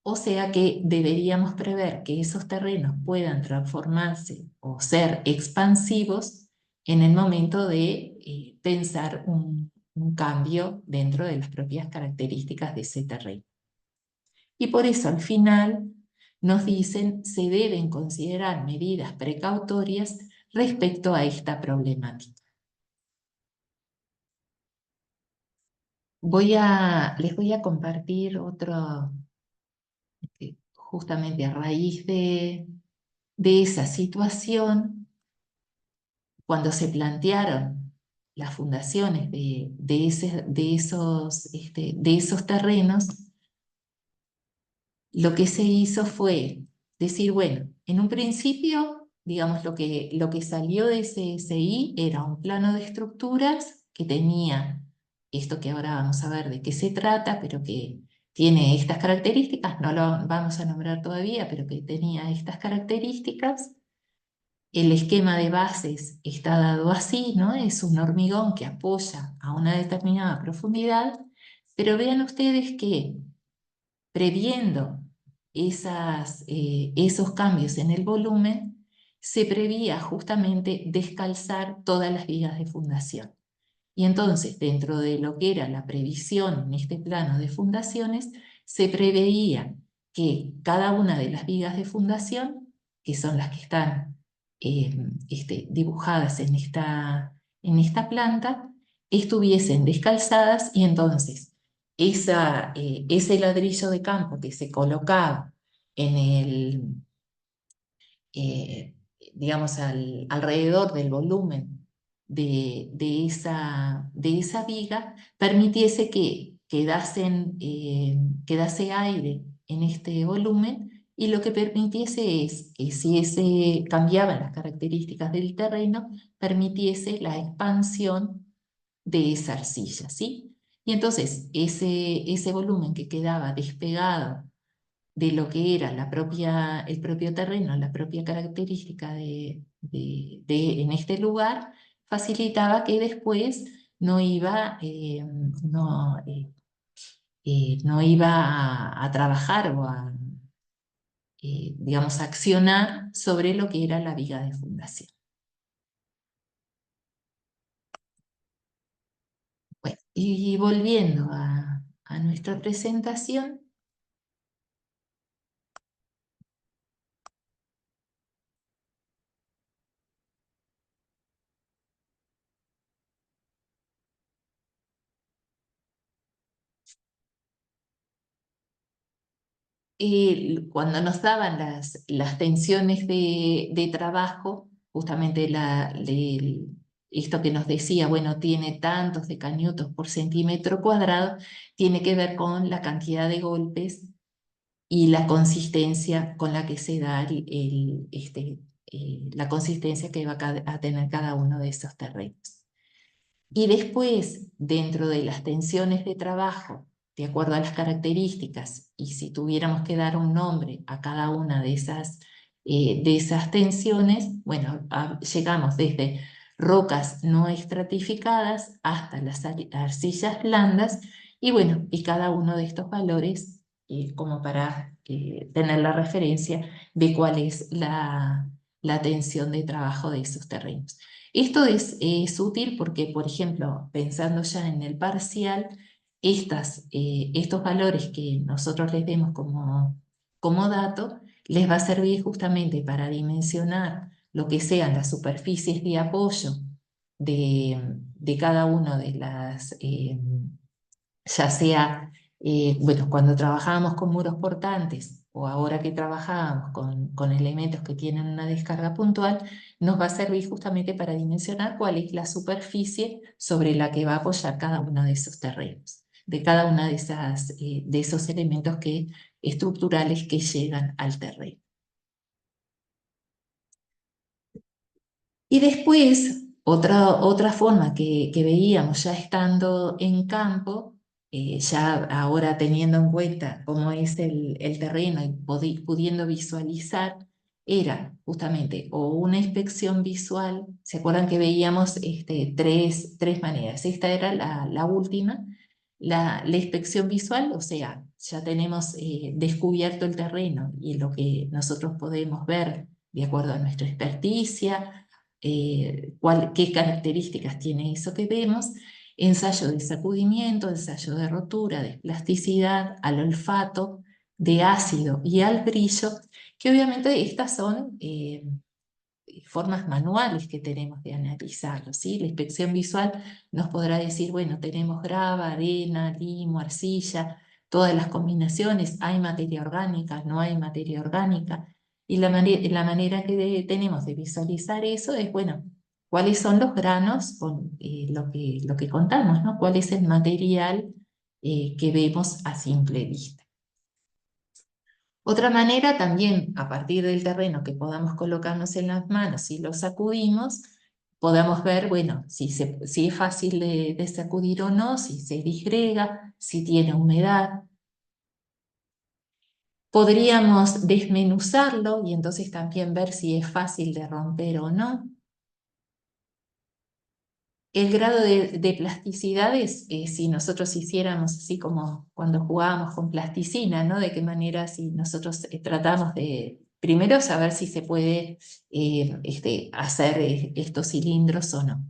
o sea que deberíamos prever que esos terrenos puedan transformarse o ser expansivos en el momento de pensar un cambio dentro de las propias características de ese terreno. Y por eso al final nos dicen se deben considerar medidas precautorias respecto a esta problemática. Les voy a compartir otro, justamente a raíz de esa situación, cuando se plantearon las fundaciones de esos terrenos, lo que se hizo fue decir, bueno, en un principio, digamos, lo que salió de CSI era un plano de estructuras que tenía esto que ahora vamos a ver de qué se trata, pero que tiene estas características, no lo vamos a nombrar todavía, pero que tenía estas características. El esquema de bases está dado así, ¿no? Es un hormigón que apoya a una determinada profundidad, pero vean ustedes que previendo esos cambios en el volumen, se prevía justamente descalzar todas las vigas de fundación. Y entonces, dentro de lo que era la previsión en este plano de fundaciones, se preveía que cada una de las vigas de fundación, que son las que están dibujadas en esta planta, estuviesen descalzadas y entonces ese ladrillo de campo que se colocaba en eh, digamos, alrededor del volumen de esa viga, permitiese que quedase aire en este volumen y lo que permitiese es que si cambiaban las características del terreno, permitiese la expansión de esa arcilla, ¿sí? Y entonces ese volumen que quedaba despegado de lo que era el propio terreno, la propia característica en este lugar, facilitaba que después no iba, no iba a trabajar o digamos, a accionar sobre lo que era la viga de fundación. Bueno, y volviendo a nuestra presentación, cuando nos daban las tensiones de trabajo, justamente esto que nos decía, bueno, tiene tantos decanewtons por centímetro cuadrado, tiene que ver con la cantidad de golpes y la consistencia con la que se da la consistencia que va a tener cada uno de esos terrenos. Y después, dentro de las tensiones de trabajo, de acuerdo a las características, y si tuviéramos que dar un nombre a cada una de esas tensiones, bueno, llegamos desde rocas no estratificadas hasta las arcillas blandas, y bueno, y cada uno de estos valores, como para tener la referencia de cuál es la tensión de trabajo de esos terrenos. Esto es útil porque, por ejemplo, pensando ya en el parcial, estos valores que nosotros les demos como dato, les va a servir justamente para dimensionar lo que sean las superficies de apoyo de cada una de ya sea, bueno, cuando trabajábamos con muros portantes o ahora que trabajábamos con elementos que tienen una descarga puntual, nos va a servir justamente para dimensionar cuál es la superficie sobre la que va a apoyar cada uno de esos terrenos, de cada una de esos elementos estructurales que llegan al terreno. Y después, otra forma que veíamos ya estando en campo, ya ahora teniendo en cuenta cómo es el terreno y pudiendo visualizar, era justamente o una inspección visual. ¿Se acuerdan que veíamos tres maneras? Esta era la última, la inspección visual, o sea, ya tenemos descubierto el terreno y lo que nosotros podemos ver de acuerdo a nuestra experticia, qué características tiene eso que vemos, ensayo de sacudimiento, ensayo de rotura, de plasticidad, al olfato, de ácido y al brillo, que obviamente estas son formas manuales que tenemos de analizarlo, ¿sí? La inspección visual nos podrá decir, bueno, tenemos grava, arena, limo, arcilla, todas las combinaciones, hay materia orgánica, no hay materia orgánica, y la manera que tenemos de visualizar eso es, bueno, cuáles son los granos con lo que contamos, ¿no? ¿Cuál es el material que vemos a simple vista? Otra manera también, a partir del terreno que podamos colocarnos en las manos, si lo sacudimos, podamos ver, bueno, si es fácil de sacudir o no, si se disgrega, si tiene humedad. Podríamos desmenuzarlo y entonces también ver si es fácil de romper o no. El grado de plasticidad es si nosotros hiciéramos así como cuando jugábamos con plasticina, ¿no? De qué manera si nosotros tratamos de primero saber si se puede hacer estos cilindros o no.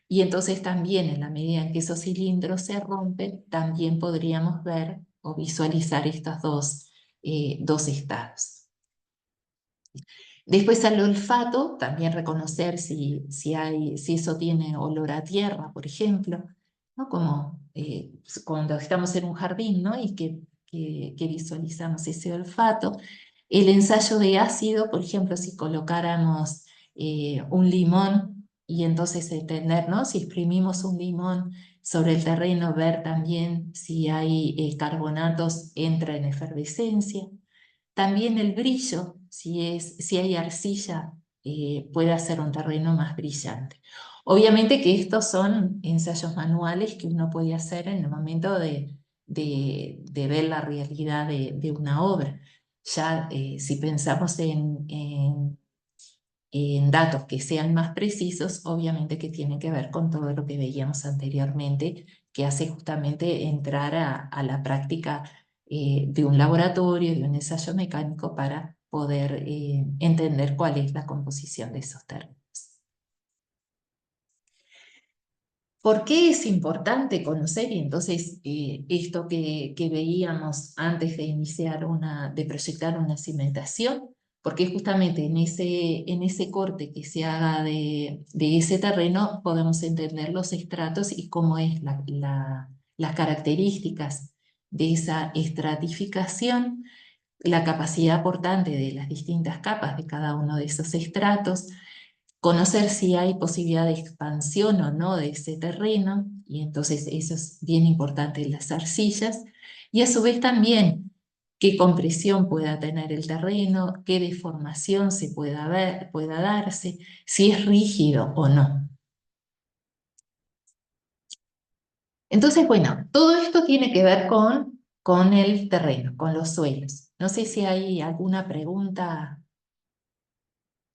Y entonces también en la medida en que esos cilindros se rompen, también podríamos ver o visualizar estos dos estados. Después al olfato, también reconocer si eso tiene olor a tierra, por ejemplo, ¿no? Como cuando estamos en un jardín, ¿no? Y que visualizamos ese olfato. El ensayo de ácido, por ejemplo, si colocáramos un limón y entonces entender, ¿no? Si exprimimos un limón sobre el terreno, ver también si hay carbonatos, entra en efervescencia. También el brillo, si hay arcilla, puede hacer un terreno más brillante. Obviamente que estos son ensayos manuales que uno puede hacer en el momento de ver la realidad de una obra. Ya si pensamos en datos que sean más precisos, obviamente que tienen que ver con todo lo que veíamos anteriormente, que hace justamente entrar a la práctica de un laboratorio, de un ensayo mecánico para poder entender cuál es la composición de esos términos. ¿Por qué es importante conocer? Y entonces esto que veíamos antes de iniciar de proyectar una cimentación, porque justamente en ese corte que se haga de ese terreno podemos entender los estratos y cómo es las características de esa estratificación, la capacidad portante de las distintas capas de cada uno de esos estratos, conocer si hay posibilidad de expansión o no de ese terreno, y entonces eso es bien importante en las arcillas, y a su vez también qué compresión pueda tener el terreno, qué deformación pueda darse, si es rígido o no. Entonces, bueno, todo esto tiene que ver con el terreno, con los suelos. No sé si hay alguna pregunta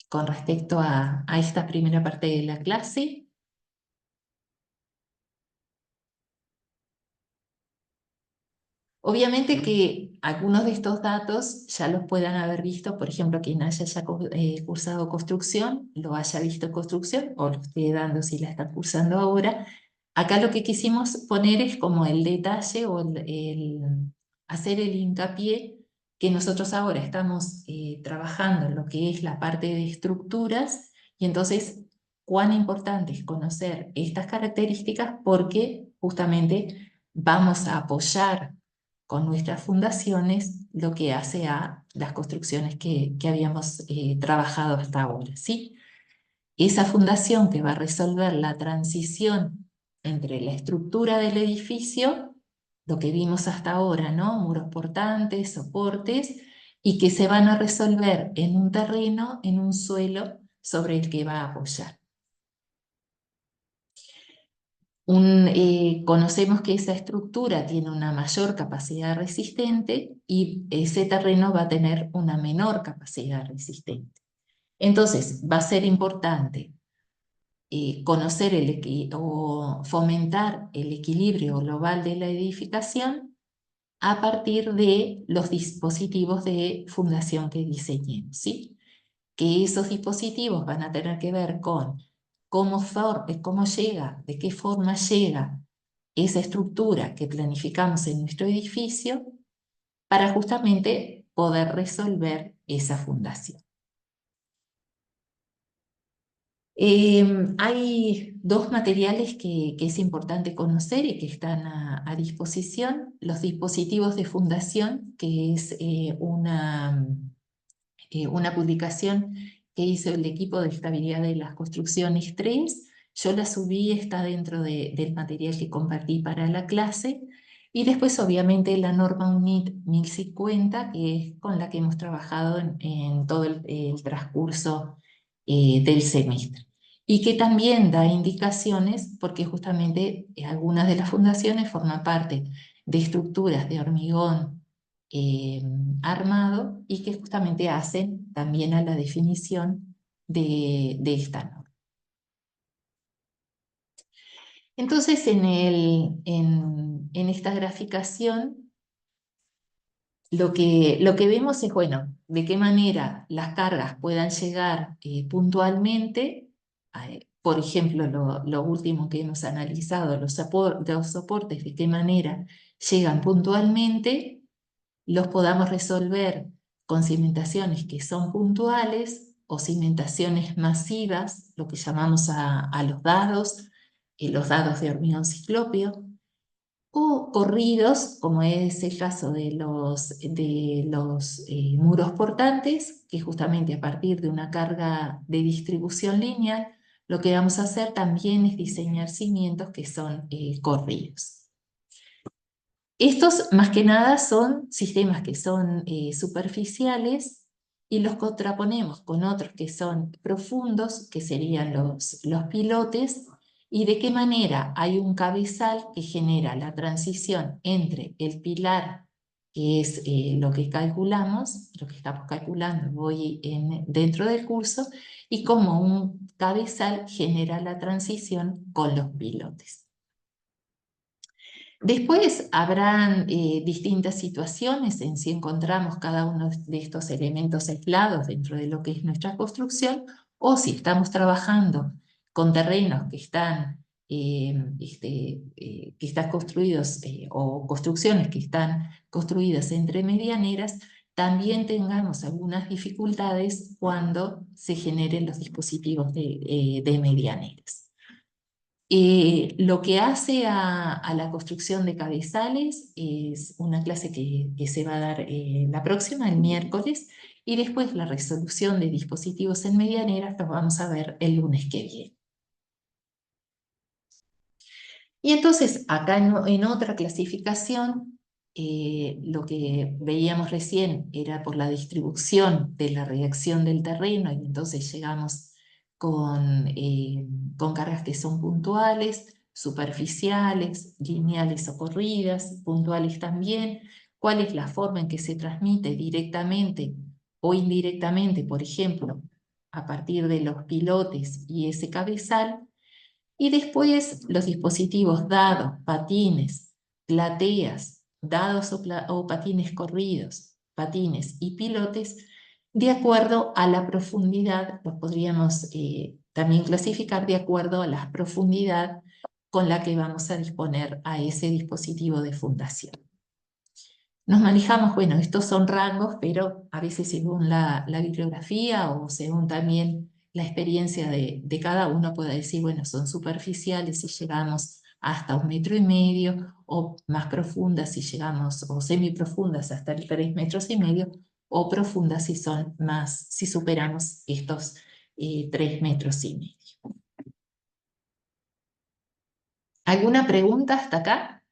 con respecto a esta primera parte de la clase. Obviamente que algunos de estos datos ya los puedan haber visto, por ejemplo, quien haya ya cursado construcción, lo haya visto en construcción o lo esté dando si la está cursando ahora. Acá lo que quisimos poner es como el detalle o hacer el hincapié que nosotros ahora estamos trabajando en lo que es la parte de estructuras y entonces cuán importante es conocer estas características porque justamente vamos a apoyar con nuestras fundaciones lo que hace a las construcciones que habíamos trabajado hasta ahora, ¿sí? Esa fundación que va a resolver la transición entre la estructura del edificio, lo que vimos hasta ahora, ¿no? Muros portantes, soportes, y que se van a resolver en un terreno, en un suelo sobre el que va a apoyar. Conocemos que esa estructura tiene una mayor capacidad resistente y ese terreno va a tener una menor capacidad resistente. Entonces, va a ser importante conocer o fomentar el equilibrio global de la edificación a partir de los dispositivos de fundación que diseñemos, ¿sí? Que esos dispositivos van a tener que ver con cómo llega, de qué forma llega esa estructura que planificamos en nuestro edificio para justamente poder resolver esa fundación. Hay dos materiales que es importante conocer y que están a disposición. Los dispositivos de fundación, que es una publicación que hizo el equipo de estabilidad de las construcciones 3. Yo la subí, está dentro del material que compartí para la clase. Y después, obviamente, la norma UNIT 1050, que es con la que hemos trabajado en todo el transcurso del semestre. Y que también da indicaciones, porque justamente algunas de las fundaciones forman parte de estructuras de hormigón eh, armado y que justamente hacen también a la definición de esta norma. Entonces, en esta graficación, lo que vemos es, bueno, de qué manera las cargas puedan llegar puntualmente. Por ejemplo, lo último que hemos analizado, los soportes, de qué manera llegan puntualmente, los podamos resolver con cimentaciones que son puntuales o cimentaciones masivas, lo que llamamos a los dados de hormigón ciclópeo, o corridos, como es el caso de los muros portantes, que justamente a partir de una carga de distribución lineal, lo que vamos a hacer también es diseñar cimientos que son corridos. Estos, más que nada, son sistemas que son superficiales y los contraponemos con otros que son profundos, que serían los pilotes, y de qué manera hay un cabezal que genera la transición entre el pilar, que es lo que calculamos, lo que estamos calculando hoy dentro del curso, y cómo un cabezal genera la transición con los pilotes. Después habrán distintas situaciones en si encontramos cada uno de estos elementos aislados dentro de lo que es nuestra construcción o si estamos trabajando con terrenos que están construidos o construcciones que están construidas entre medianeras, también tengamos algunas dificultades cuando se generen los dispositivos de medianeras. Lo que hace a la construcción de cabezales es una clase que se va a dar la próxima, el miércoles, y después la resolución de dispositivos en medianeras lo vamos a ver el lunes que viene. Y entonces, acá en otra clasificación, lo que veíamos recién era por la distribución de la reacción del terreno, y entonces llegamos con cargas que son puntuales, superficiales, lineales o corridas, puntuales también, cuál es la forma en que se transmite directamente o indirectamente, por ejemplo, a partir de los pilotes y ese cabezal. Y después los dispositivos dados, patines, plateas, dados o patines corridos, patines y pilotes, de acuerdo a la profundidad, los podríamos también clasificar de acuerdo a la profundidad con la que vamos a disponer a ese dispositivo de fundación. Nos manejamos, bueno, estos son rangos, pero a veces según la bibliografía o según también la experiencia de cada uno puede decir, bueno, son superficiales si llegamos hasta 1,5 metros, o más profundas si llegamos, o semiprofundas hasta 3,5 metros, o profundas si son más, si superamos estos 3,5 metros. ¿Alguna pregunta hasta acá?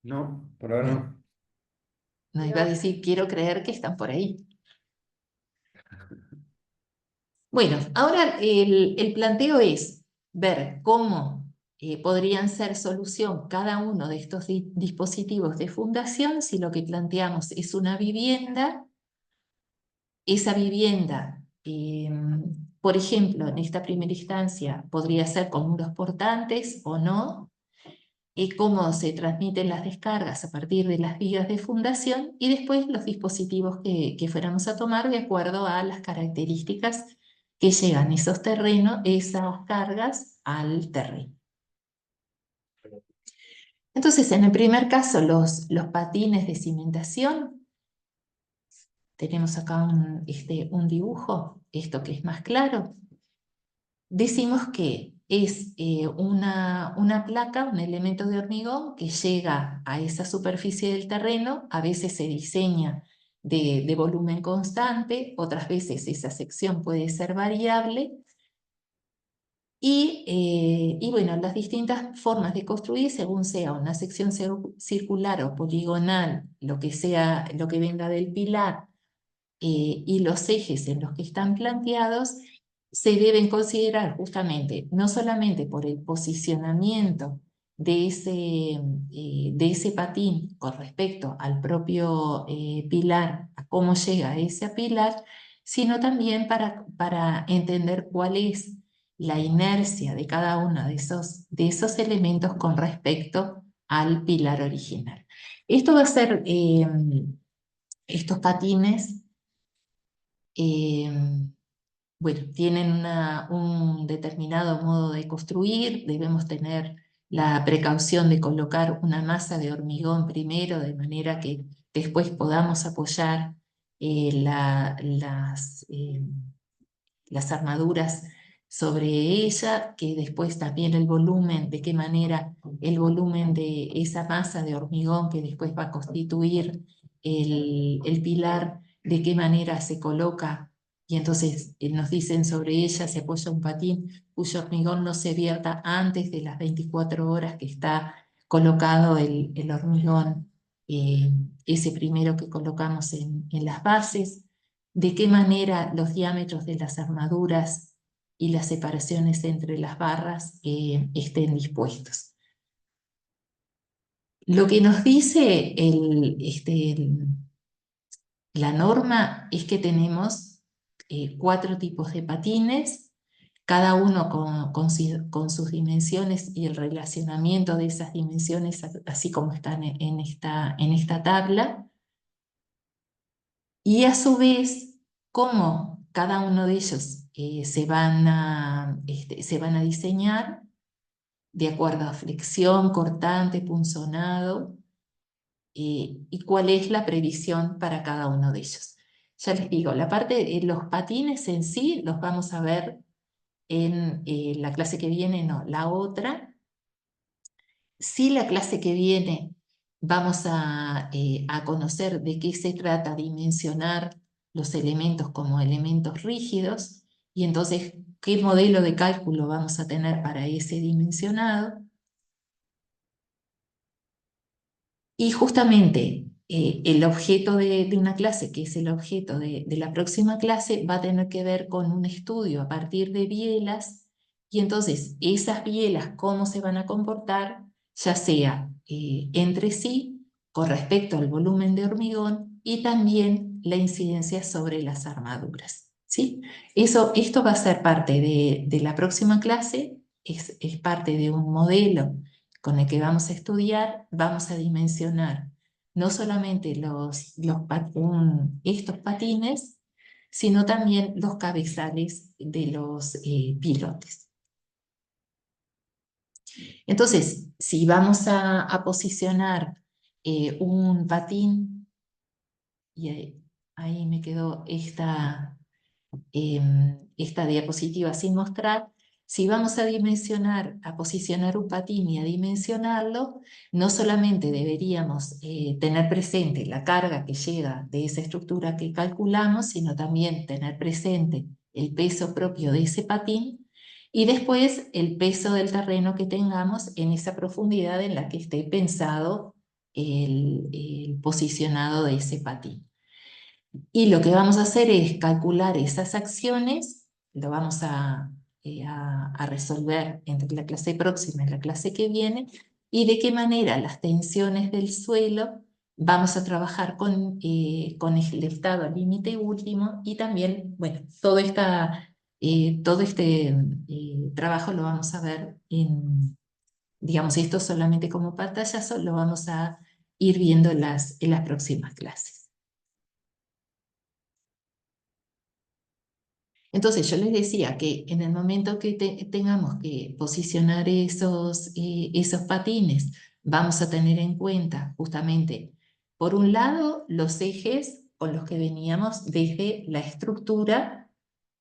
No, por ahora Bueno, no. nos iba a decir, quiero creer que están por ahí. Bueno, ahora el planteo es ver cómo podrían ser solución cada uno de estos dispositivos de fundación si lo que planteamos es una vivienda. Esa vivienda, por ejemplo, en esta primera instancia podría ser con muros portantes o no, cómo se transmiten las descargas a partir de las vigas de fundación y después los dispositivos que fuéramos a tomar de acuerdo a las características que llegan esos terrenos, esas cargas al terreno. Entonces, en el primer caso, los patines de cimentación, tenemos acá un dibujo, esto que es más claro. Decimos que es una placa, un elemento de hormigón que llega a esa superficie del terreno, a veces se diseña de volumen constante, otras veces esa sección puede ser variable, y bueno, las distintas formas de construir según sea una sección circular o poligonal, lo que sea, lo que venga del pilar, y los ejes en los que están planteados se deben considerar justamente, no solamente por el posicionamiento de ese patín con respecto al propio pilar, a cómo llega a ese pilar, sino también para entender cuál es la inercia de cada uno de esos elementos con respecto al pilar original. Esto va a ser, estos patines eh, bueno, tienen un determinado modo de construir, debemos tener la precaución de colocar una masa de hormigón primero, de manera que después podamos apoyar las armaduras sobre ella, que después también el volumen, de qué manera el volumen de esa masa de hormigón que después va a constituir el pilar, de qué manera se coloca. Y entonces nos dicen sobre ella se apoya un patín cuyo hormigón no se vierta antes de las 24 horas que está colocado el hormigón, ese primero que colocamos en las bases, de qué manera los diámetros de las armaduras y las separaciones entre las barras estén dispuestos. Lo que nos dice la norma es que tenemos 4 tipos de patines, cada uno con sus dimensiones y el relacionamiento de esas dimensiones, así como están en esta tabla. Y a su vez, cómo cada uno de ellos se van a diseñar de acuerdo a flexión, cortante, punzonado, y cuál es la previsión para cada uno de ellos. Ya les digo, la parte de los patines en sí los vamos a ver en la clase que viene, no, la otra. Sí, la clase que viene vamos a conocer de qué se trata dimensionar los elementos como elementos rígidos y entonces qué modelo de cálculo vamos a tener para ese dimensionado. Y justamente el objeto de una clase, que es el objeto de la próxima clase, va a tener que ver con un estudio a partir de bielas, y entonces esas bielas, cómo se van a comportar, ya sea entre sí, con respecto al volumen de hormigón, y también la incidencia sobre las armaduras. ¿Sí? Esto va a ser parte de la próxima clase, es parte de un modelo con el que vamos a estudiar, vamos a dimensionar no solamente estos patines, sino también los cabezales de los pilotes. Entonces, si vamos a posicionar un patín, y ahí me quedó esta diapositiva sin mostrar, si vamos a posicionar un patín y a dimensionarlo, no solamente deberíamos tener presente la carga que llega de esa estructura que calculamos, sino también tener presente el peso propio de ese patín y después el peso del terreno que tengamos en esa profundidad en la que esté pensado el posicionado de ese patín. Y lo que vamos a hacer es calcular esas acciones, lo vamos a resolver entre la clase próxima y la clase que viene, y de qué manera las tensiones del suelo vamos a trabajar con el estado límite último y también, bueno, todo este trabajo lo vamos a ver digamos, esto solamente como pantallazo, lo vamos a ir viendo en las próximas clases. Entonces yo les decía que en el momento que tengamos que posicionar esos patines, vamos a tener en cuenta justamente, por un lado, los ejes con los que veníamos desde la estructura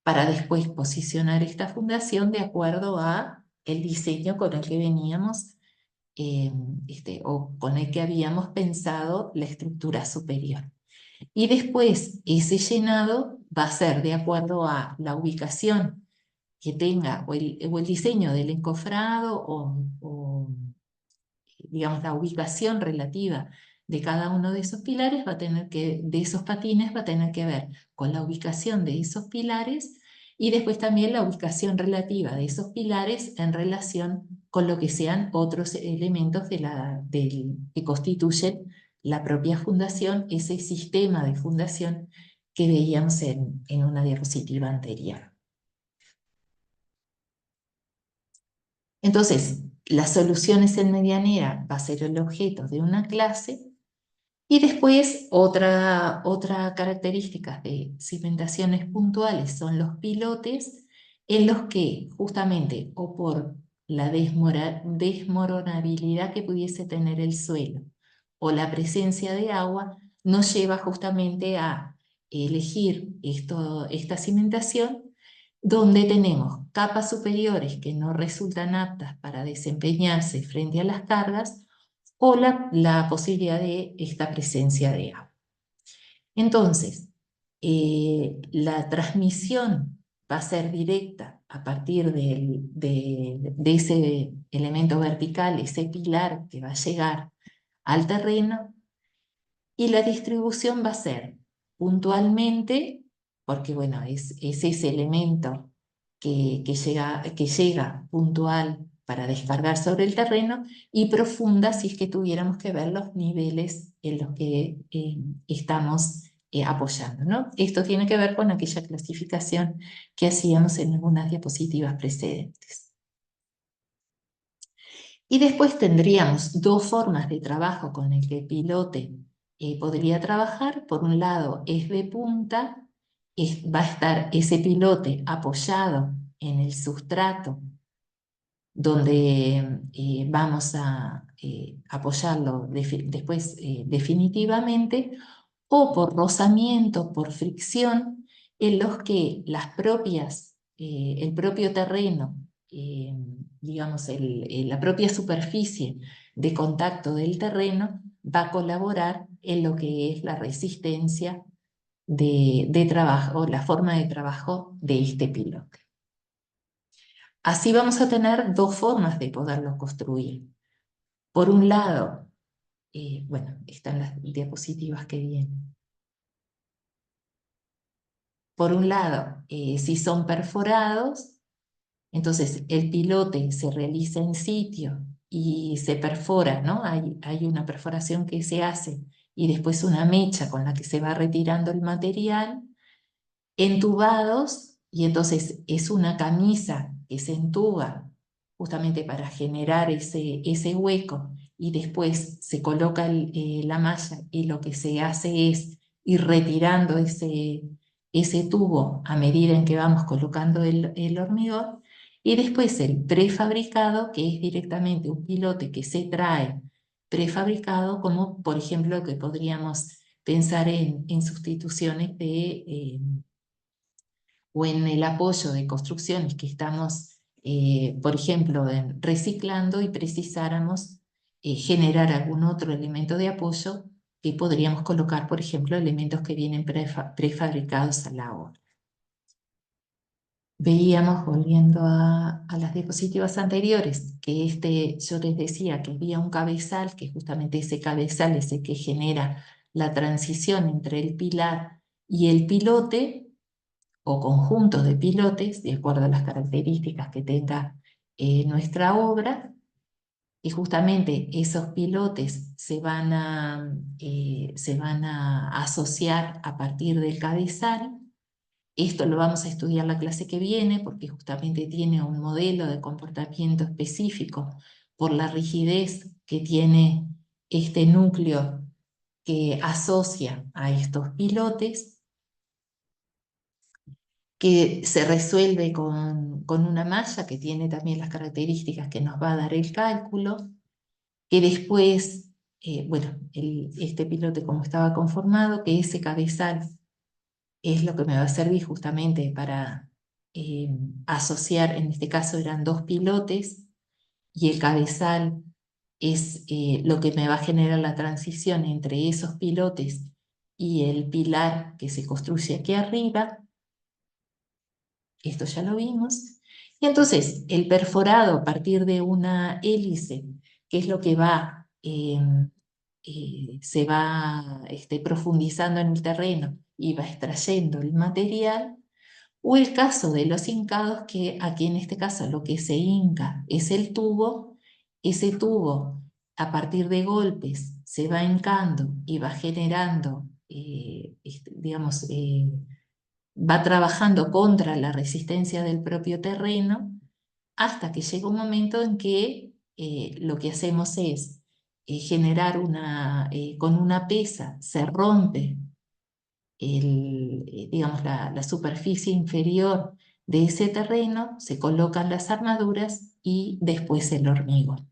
para después posicionar esta fundación de acuerdo a el diseño con el que veníamos o con el que habíamos pensado la estructura superior. Y después ese llenado va a ser de acuerdo a la ubicación que tenga o el diseño del encofrado o, digamos, la ubicación relativa de cada uno de esos pilares de esos patines va a tener que ver con la ubicación de esos pilares y después también la ubicación relativa de esos pilares en relación con lo que sean otros elementos que constituyen la propia fundación, ese sistema de fundación que veíamos en una diapositiva anterior. Entonces, las soluciones en medianera va a ser el objeto de una clase y después otra característica de cimentaciones puntuales son los pilotes en los que justamente o por la desmoronabilidad que pudiese tener el suelo o la presencia de agua nos lleva justamente a elegir esta cimentación donde tenemos capas superiores que no resultan aptas para desempeñarse frente a las cargas o la posibilidad de esta presencia de agua. Entonces, la transmisión va a ser directa a partir de ese elemento vertical, ese pilar que va a llegar al terreno, y la distribución va a ser puntualmente, porque bueno, es ese elemento que llega puntual para descargar sobre el terreno, y profunda si es que tuviéramos que ver los niveles en los que estamos apoyando, ¿no? Esto tiene que ver con aquella clasificación que hacíamos en algunas diapositivas precedentes. Y después tendríamos dos formas de trabajo con el que el pilote podría trabajar. Por un lado, es de punta, va a estar ese pilote apoyado en el sustrato donde vamos a apoyarlo después definitivamente, o por rozamiento, por fricción, en los que el propio terreno, digamos, la propia superficie de contacto del terreno va a colaborar en lo que es la resistencia de trabajo, la forma de trabajo de este pilote. Así vamos a tener dos formas de poderlo construir. Por un lado, bueno, están las diapositivas que vienen. Por un lado, si son perforados, entonces el pilote se realiza en sitio y se perfora, ¿no? Hay una perforación que se hace y después una mecha con la que se va retirando el material, entubados, y entonces es una camisa que se entuba justamente para generar ese hueco, y después se coloca la malla y lo que se hace es ir retirando ese tubo a medida en que vamos colocando el hormigón. Y después el prefabricado, que es directamente un pilote que se trae prefabricado, como por ejemplo que podríamos pensar en sustituciones o en el apoyo de construcciones que estamos, por ejemplo, reciclando, y precisáramos generar algún otro elemento de apoyo, que podríamos colocar, por ejemplo, elementos que vienen prefabricados a la obra. Veíamos, volviendo a las diapositivas anteriores, que yo les decía que había un cabezal, que justamente ese cabezal es el que genera la transición entre el pilar y el pilote, o conjuntos de pilotes, de acuerdo a las características que tenga nuestra obra. Y justamente esos pilotes se van a asociar a partir del cabezal. Esto lo vamos a estudiar la clase que viene, porque justamente tiene un modelo de comportamiento específico por la rigidez que tiene este núcleo que asocia a estos pilotes, que se resuelve con una malla que tiene también las características que nos va a dar el cálculo, que después, bueno, este pilote como estaba conformado, que ese cabezal es lo que me va a servir justamente para asociar. En este caso eran dos pilotes, y el cabezal es lo que me va a generar la transición entre esos pilotes y el pilar que se construye aquí arriba. Esto ya lo vimos. Y entonces el perforado a partir de una hélice, que es lo que se va profundizando en el terreno y va extrayendo el material. O el caso de los hincados, que aquí en este caso lo que se hinca es el tubo. Ese tubo, a partir de golpes, se va hincando y va generando, digamos, va trabajando contra la resistencia del propio terreno, hasta que llega un momento en que lo que hacemos es generar con una pesa, se rompe digamos, la superficie inferior de ese terreno, se colocan las armaduras y después el hormigón.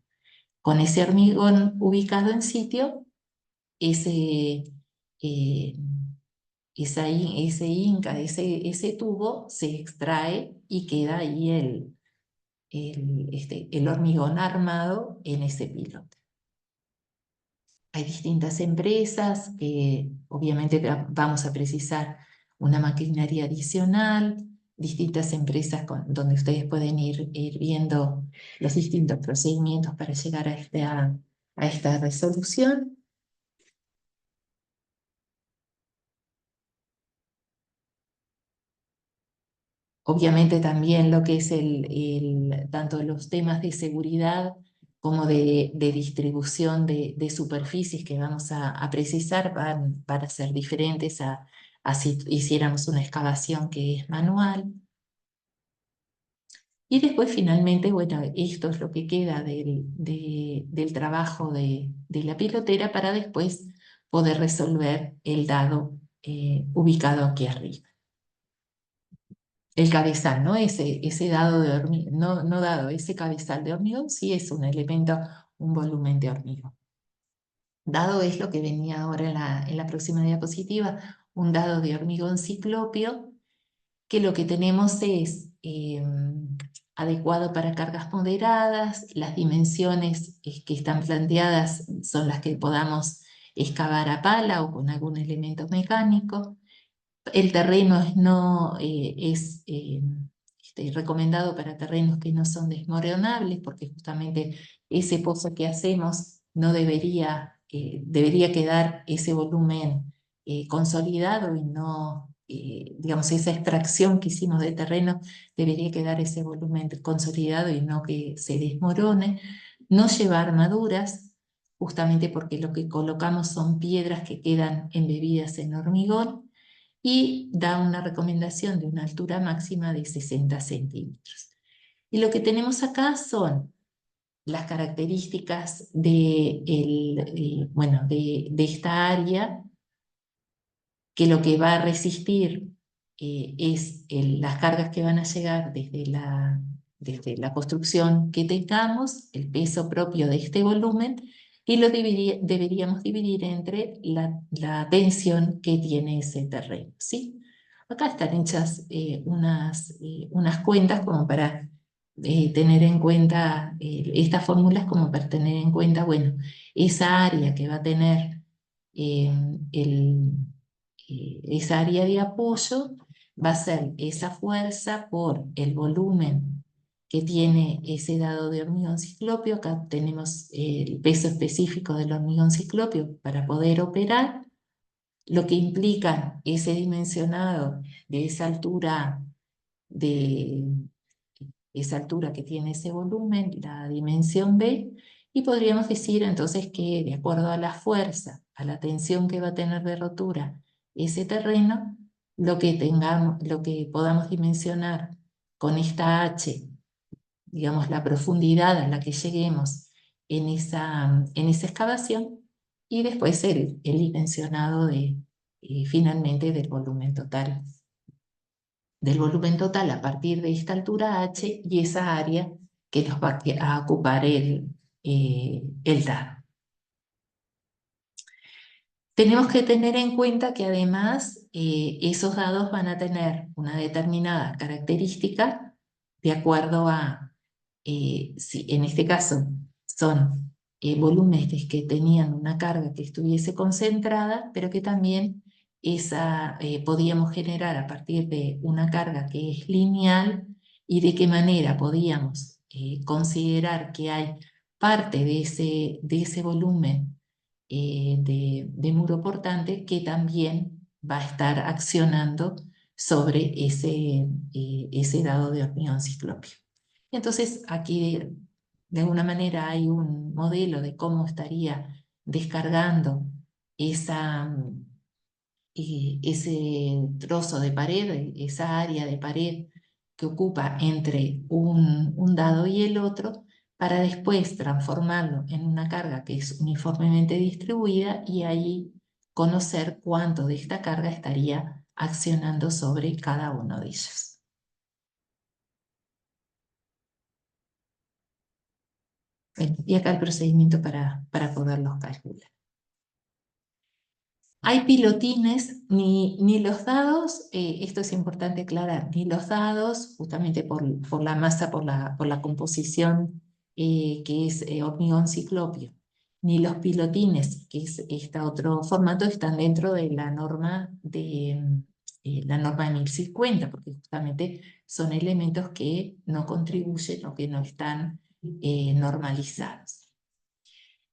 Con ese hormigón ubicado en sitio, ese, eh, ese inca, ese tubo se extrae y queda ahí el hormigón armado en ese pilote. Hay distintas empresas que obviamente vamos a precisar una maquinaria adicional, distintas empresas donde ustedes pueden ir viendo los distintos procedimientos para llegar a esta resolución. Obviamente también lo que es tanto los temas de seguridad como de distribución de superficies que vamos a precisar van a ser diferentes a si hiciéramos una excavación que es manual. Y después finalmente, bueno, esto es lo que queda del trabajo de la pilotera, para después poder resolver el dado ubicado aquí arriba. El cabezal, ¿no? Ese dado de hormigón, no dado, ese cabezal de hormigón sí es un elemento, un volumen de hormigón. Dado es lo que venía ahora en la próxima diapositiva, un dado de hormigón ciclópeo, que lo que tenemos es adecuado para cargas moderadas. Las dimensiones que están planteadas son las que podamos excavar a pala o con algún elemento mecánico. El terreno es recomendado para terrenos que no son desmoronables, porque justamente ese pozo que hacemos no debería quedar ese volumen consolidado, y no, digamos, esa extracción que hicimos de terreno debería quedar ese volumen consolidado y no que se desmorone. No lleva armaduras, justamente porque lo que colocamos son piedras que quedan embebidas en hormigón, y da una recomendación de una altura máxima de 60 centímetros. Y lo que tenemos acá son las características bueno, de esta área, que lo que va a resistir es las cargas que van a llegar desde la construcción que tengamos, el peso propio de este volumen, y lo deberíamos dividir entre la tensión que tiene ese terreno, ¿sí? Acá están hechas unas cuentas como para tener en cuenta, estas fórmulas como para tener en cuenta, bueno, esa área que va a tener eh, el esa área de apoyo va a ser esa fuerza por el volumen que tiene ese dado de hormigón ciclopio. Acá tenemos el peso específico del hormigón ciclopio para poder operar, lo que implica ese dimensionado de de esa altura que tiene ese volumen, la dimensión B, y podríamos decir entonces que de acuerdo a la fuerza, a la tensión que va a tener de rotura ese terreno, lo que podamos dimensionar con esta H, digamos la profundidad a la que lleguemos en esa excavación, y después el dimensionado finalmente del volumen total a partir de esta altura H y esa área que nos va a ocupar el dado. Tenemos que tener en cuenta que además esos dados van a tener una determinada característica de acuerdo a, si en este caso son volúmenes que tenían una carga que estuviese concentrada, pero que también podíamos generar a partir de una carga que es lineal, y de qué manera podíamos considerar que hay parte de ese volumen de muro portante que también va a estar accionando sobre ese dado de hormigón ciclopio. Entonces aquí de alguna manera hay un modelo de cómo estaría descargando ese trozo de pared, esa área de pared que ocupa entre un dado y el otro, para después transformarlo en una carga que es uniformemente distribuida y ahí conocer cuánto de esta carga estaría accionando sobre cada uno de ellos. Bueno, y acá el procedimiento para poderlos calcular. Hay pilotines, ni los dados, esto es importante aclarar, ni los dados, justamente por la masa, por la composición que es hormigón ciclopio, ni los pilotines, que es este otro formato, están dentro de la norma de 1050, porque justamente son elementos que no contribuyen o que no están normalizados.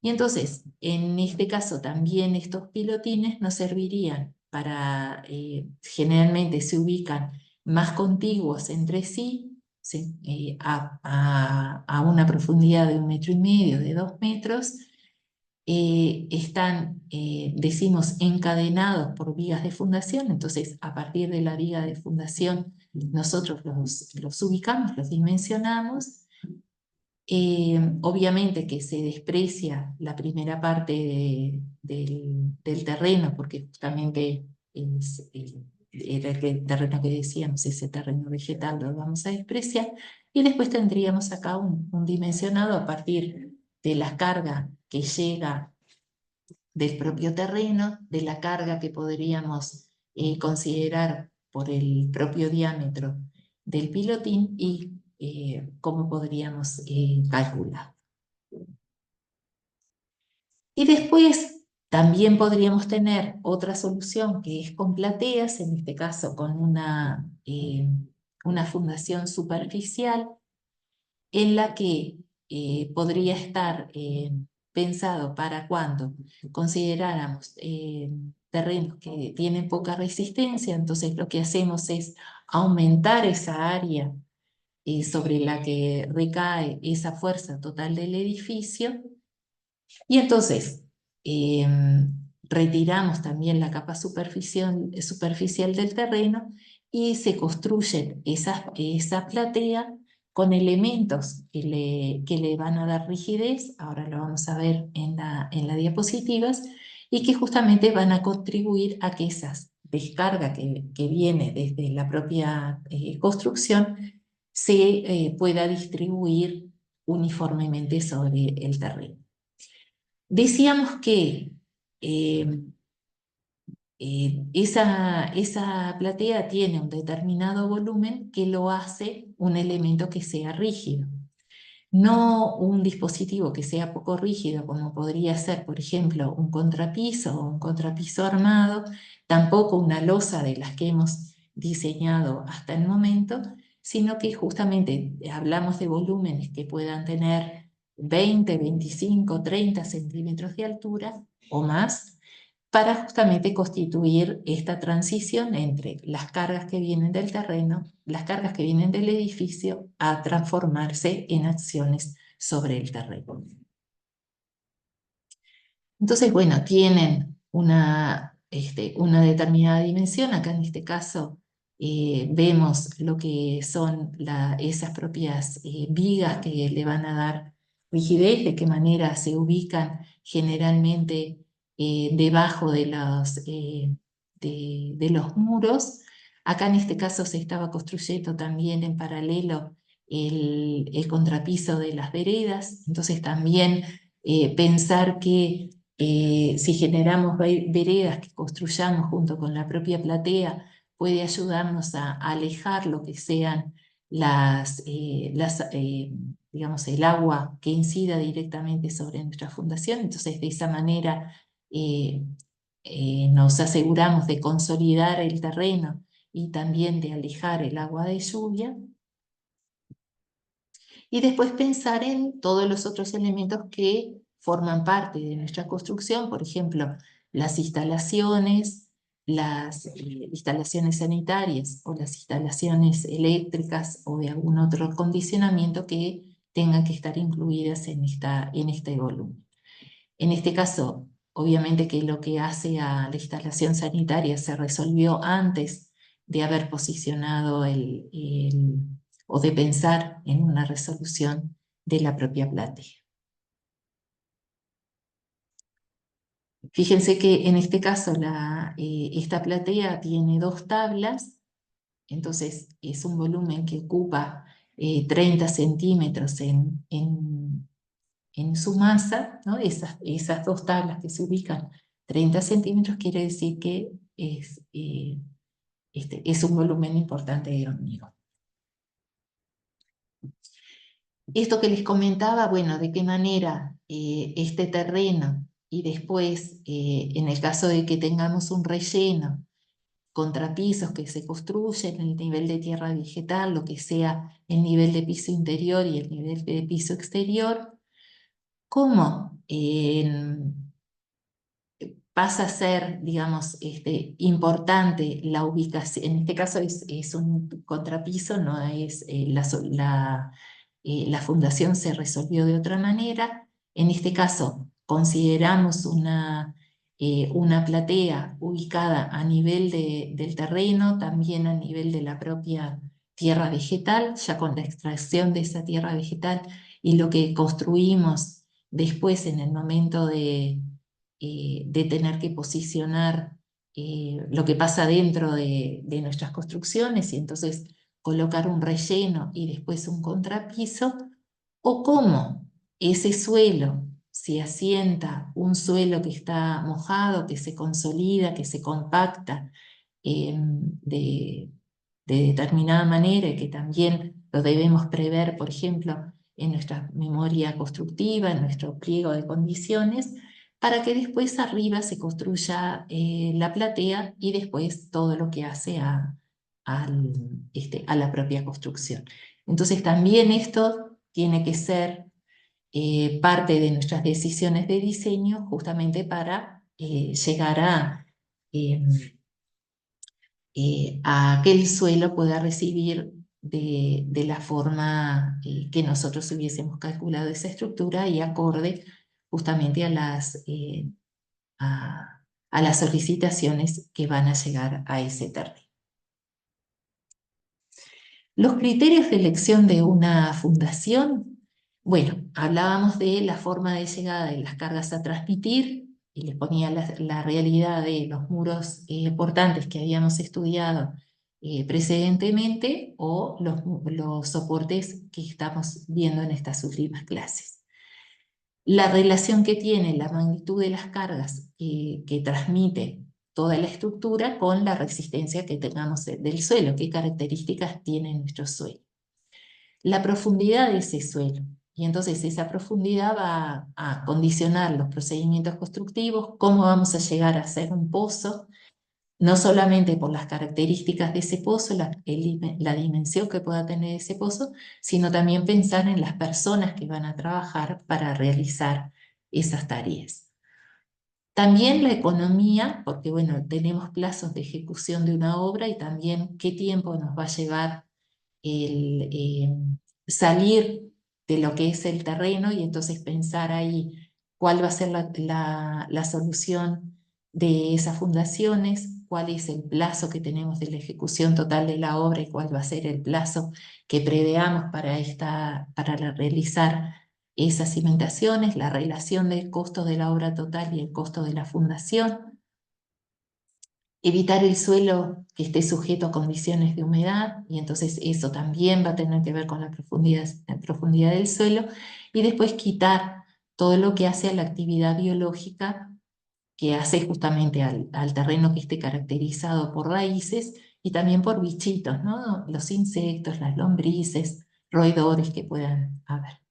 Y entonces, en este caso también estos pilotines nos servirían para, generalmente se ubican más contiguos entre sí, a una profundidad de 1,5 metros, de 2 metros, están, decimos, encadenados por vigas de fundación. Entonces a partir de la viga de fundación nosotros los ubicamos, los dimensionamos. Obviamente que se desprecia la primera parte del terreno, porque justamente era el terreno que decíamos, ese terreno vegetal lo vamos a despreciar, y después tendríamos acá un dimensionado a partir de la carga que llega del propio terreno, de la carga que podríamos considerar por el propio diámetro del pilotín, y cómo podríamos calcular. Y después también podríamos tener otra solución que es con plateas, en este caso con una fundación superficial, en la que podría estar pensado para cuando consideráramos terrenos que tienen poca resistencia. Entonces lo que hacemos es aumentar esa área sobre la que recae esa fuerza total del edificio, y entonces retiramos también la capa superficial del terreno y se construye esa platea con elementos que le van a dar rigidez, ahora lo vamos a ver en las diapositivas, y que justamente van a contribuir a que esa descarga que viene desde la propia construcción se pueda distribuir uniformemente sobre el terreno. Decíamos que eh, esa platea tiene un determinado volumen que lo hace un elemento que sea rígido. No un dispositivo que sea poco rígido, como podría ser, por ejemplo, un contrapiso o un contrapiso armado, tampoco una losa de las que hemos diseñado hasta el momento, sino que justamente hablamos de volúmenes que puedan tener 20, 25, 30 centímetros de altura o más, para justamente constituir esta transición entre las cargas que vienen del terreno, las cargas que vienen del edificio, a transformarse en acciones sobre el terreno. Entonces, bueno, tienen una determinada dimensión. Acá en este caso vemos lo que son esas propias vigas que le van a dar rigidez, de qué manera se ubican generalmente debajo de los muros. Acá en este caso se estaba construyendo también en paralelo el contrapiso de las veredas, entonces también pensar que si generamos veredas que construyamos junto con la propia platea, puede ayudarnos a alejar lo que sean digamos, el agua que incida directamente sobre nuestra fundación. Entonces, de esa manera eh, nos aseguramos de consolidar el terreno y también de alejar el agua de lluvia. Y después pensar en todos los otros elementos que forman parte de nuestra construcción, por ejemplo, las instalaciones, las instalaciones sanitarias o las instalaciones eléctricas o de algún otro acondicionamiento que tengan que estar incluidas en este volumen. En este caso, obviamente que lo que hace a la instalación sanitaria se resolvió antes de haber posicionado o de pensar en una resolución de la propia platea. Fíjense que en este caso esta platea tiene dos tablas, entonces es un volumen que ocupa 30 centímetros en su masa, ¿no? Esas dos tablas que se ubican 30 centímetros quiere decir que es un volumen importante de hormigón. Esto que les comentaba, bueno, de qué manera este terreno y después, en el caso de que tengamos un relleno, contrapisos que se construyen, el nivel de tierra vegetal, lo que sea el nivel de piso interior y el nivel de piso exterior, cómo pasa a ser, digamos, importante la ubicación. En este caso es un contrapiso, no es la fundación se resolvió de otra manera. En este caso consideramos una platea ubicada a nivel del terreno, también a nivel de la propia tierra vegetal, ya con la extracción de esa tierra vegetal y lo que construimos después en el momento de tener que posicionar lo que pasa dentro de nuestras construcciones y entonces colocar un relleno y después un contrapiso, o cómo ese suelo se asienta, un suelo que está mojado, que se consolida, que se compacta de determinada manera y que también lo debemos prever, por ejemplo, en nuestra memoria constructiva, en nuestro pliego de condiciones, para que después arriba se construya la platea y después todo lo que hace a la propia construcción. Entonces también esto tiene que ser parte de nuestras decisiones de diseño justamente para llegar eh, a que el suelo pueda recibir de la forma que nosotros hubiésemos calculado esa estructura y acorde justamente a las solicitaciones que van a llegar a ese terreno. Los criterios de elección de una fundación, bueno, hablábamos de la forma de llegada de las cargas a transmitir y les ponía la realidad de los muros portantes que habíamos estudiado precedentemente o los soportes que estamos viendo en estas últimas clases. La relación que tiene la magnitud de las cargas que transmite toda la estructura con la resistencia que tengamos del suelo, qué características tiene nuestro suelo. La profundidad de ese suelo. Y entonces esa profundidad va a condicionar los procedimientos constructivos, cómo vamos a llegar a hacer un pozo, no solamente por las características de ese pozo, la dimensión que pueda tener ese pozo, sino también pensar en las personas que van a trabajar para realizar esas tareas. También la economía, porque bueno, tenemos plazos de ejecución de una obra y también qué tiempo nos va a llevar el salir de lo que es el terreno y entonces pensar ahí cuál va a ser la solución de esas fundaciones, cuál es el plazo que tenemos de la ejecución total de la obra y cuál va a ser el plazo que preveamos para realizar esas cimentaciones, la relación del costo de la obra total y el costo de la fundación, evitar el suelo que esté sujeto a condiciones de humedad, y entonces eso también va a tener que ver con la profundidad del suelo, y después quitar todo lo que hace a la actividad biológica que hace justamente al terreno que esté caracterizado por raíces y también por bichitos, ¿no? Los insectos, las lombrices, roedores que puedan haber.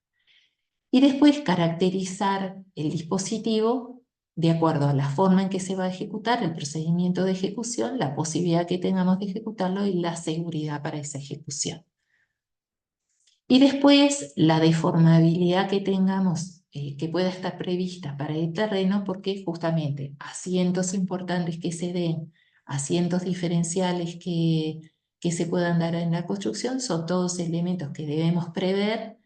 Y después caracterizar el dispositivo de acuerdo a la forma en que se va a ejecutar, el procedimiento de ejecución, la posibilidad que tengamos de ejecutarlo y la seguridad para esa ejecución. Y después la deformabilidad que tengamos, que pueda estar prevista para el terreno, porque justamente asientos importantes que se den, asientos diferenciales que se puedan dar en la construcción, son todos elementos que debemos prever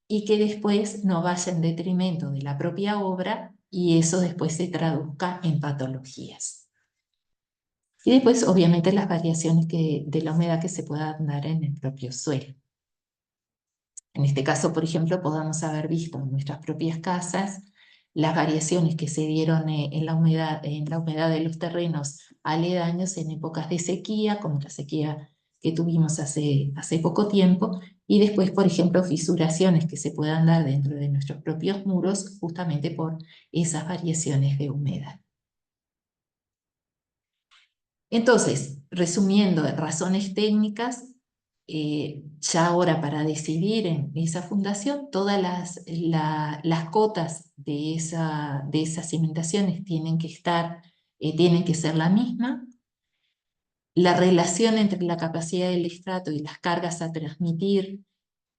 y que después no vaya en detrimento de la propia obra y eso después se traduzca en patologías. Y después, obviamente, las variaciones de la humedad que se puedan dar en el propio suelo. En este caso, por ejemplo, podamos haber visto en nuestras propias casas las variaciones que se dieron en la humedad de los terrenos aledaños en épocas de sequía, como la sequía que tuvimos hace poco tiempo, y después, por ejemplo, fisuraciones que se puedan dar dentro de nuestros propios muros justamente por esas variaciones de humedad. Entonces, resumiendo, razones técnicas, ya ahora para decidir en esa fundación, todas las cotas de esas cimentaciones tienen que ser la misma. La relación entre la capacidad del estrato y las cargas a transmitir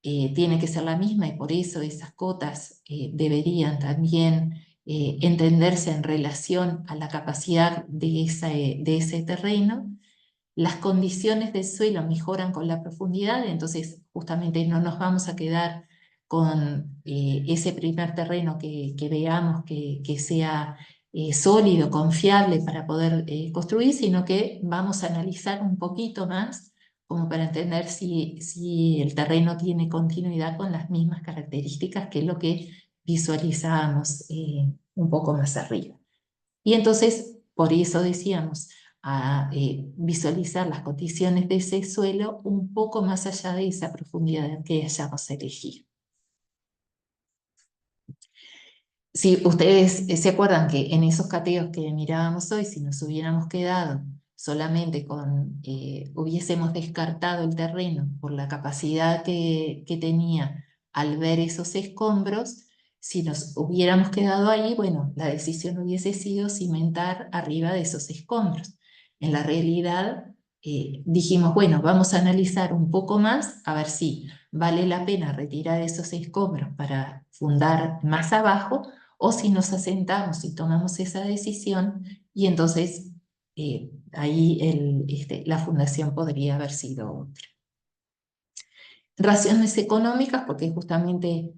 tiene que ser la misma y por eso esas cotas deberían también entenderse en relación a la capacidad de ese terreno. Las condiciones del suelo mejoran con la profundidad, entonces justamente no nos vamos a quedar con ese primer terreno que veamos que sea sólido, confiable para poder construir, sino que vamos a analizar un poquito más como para entender si el terreno tiene continuidad con las mismas características que lo que visualizábamos un poco más arriba. Y entonces, por eso decíamos, a visualizar las condiciones de ese suelo un poco más allá de esa profundidad que hayamos elegido. Si ustedes se acuerdan que en esos cateos que mirábamos hoy, si nos hubiéramos quedado solamente hubiésemos descartado el terreno por la capacidad que tenía al ver esos escombros, si nos hubiéramos quedado ahí, bueno, la decisión hubiese sido cimentar arriba de esos escombros. En la realidad, dijimos, bueno, vamos a analizar un poco más a ver si vale la pena retirar esos escombros para fundar más abajo o si nos asentamos y tomamos esa decisión y entonces ahí la fundación podría haber sido otra. Razones económicas, porque justamente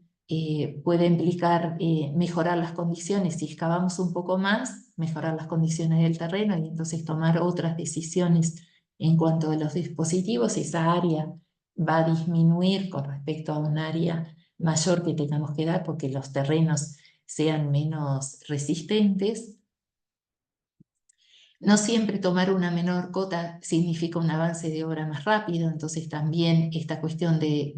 puede implicar mejorar las condiciones, si excavamos un poco más, mejorar las condiciones del terreno y entonces tomar otras decisiones en cuanto a los dispositivos, esa área va a disminuir con respecto a un área mayor que tengamos que dar porque los terrenos sean menos resistentes. No siempre tomar una menor cota significa un avance de obra más rápido, entonces también esta cuestión de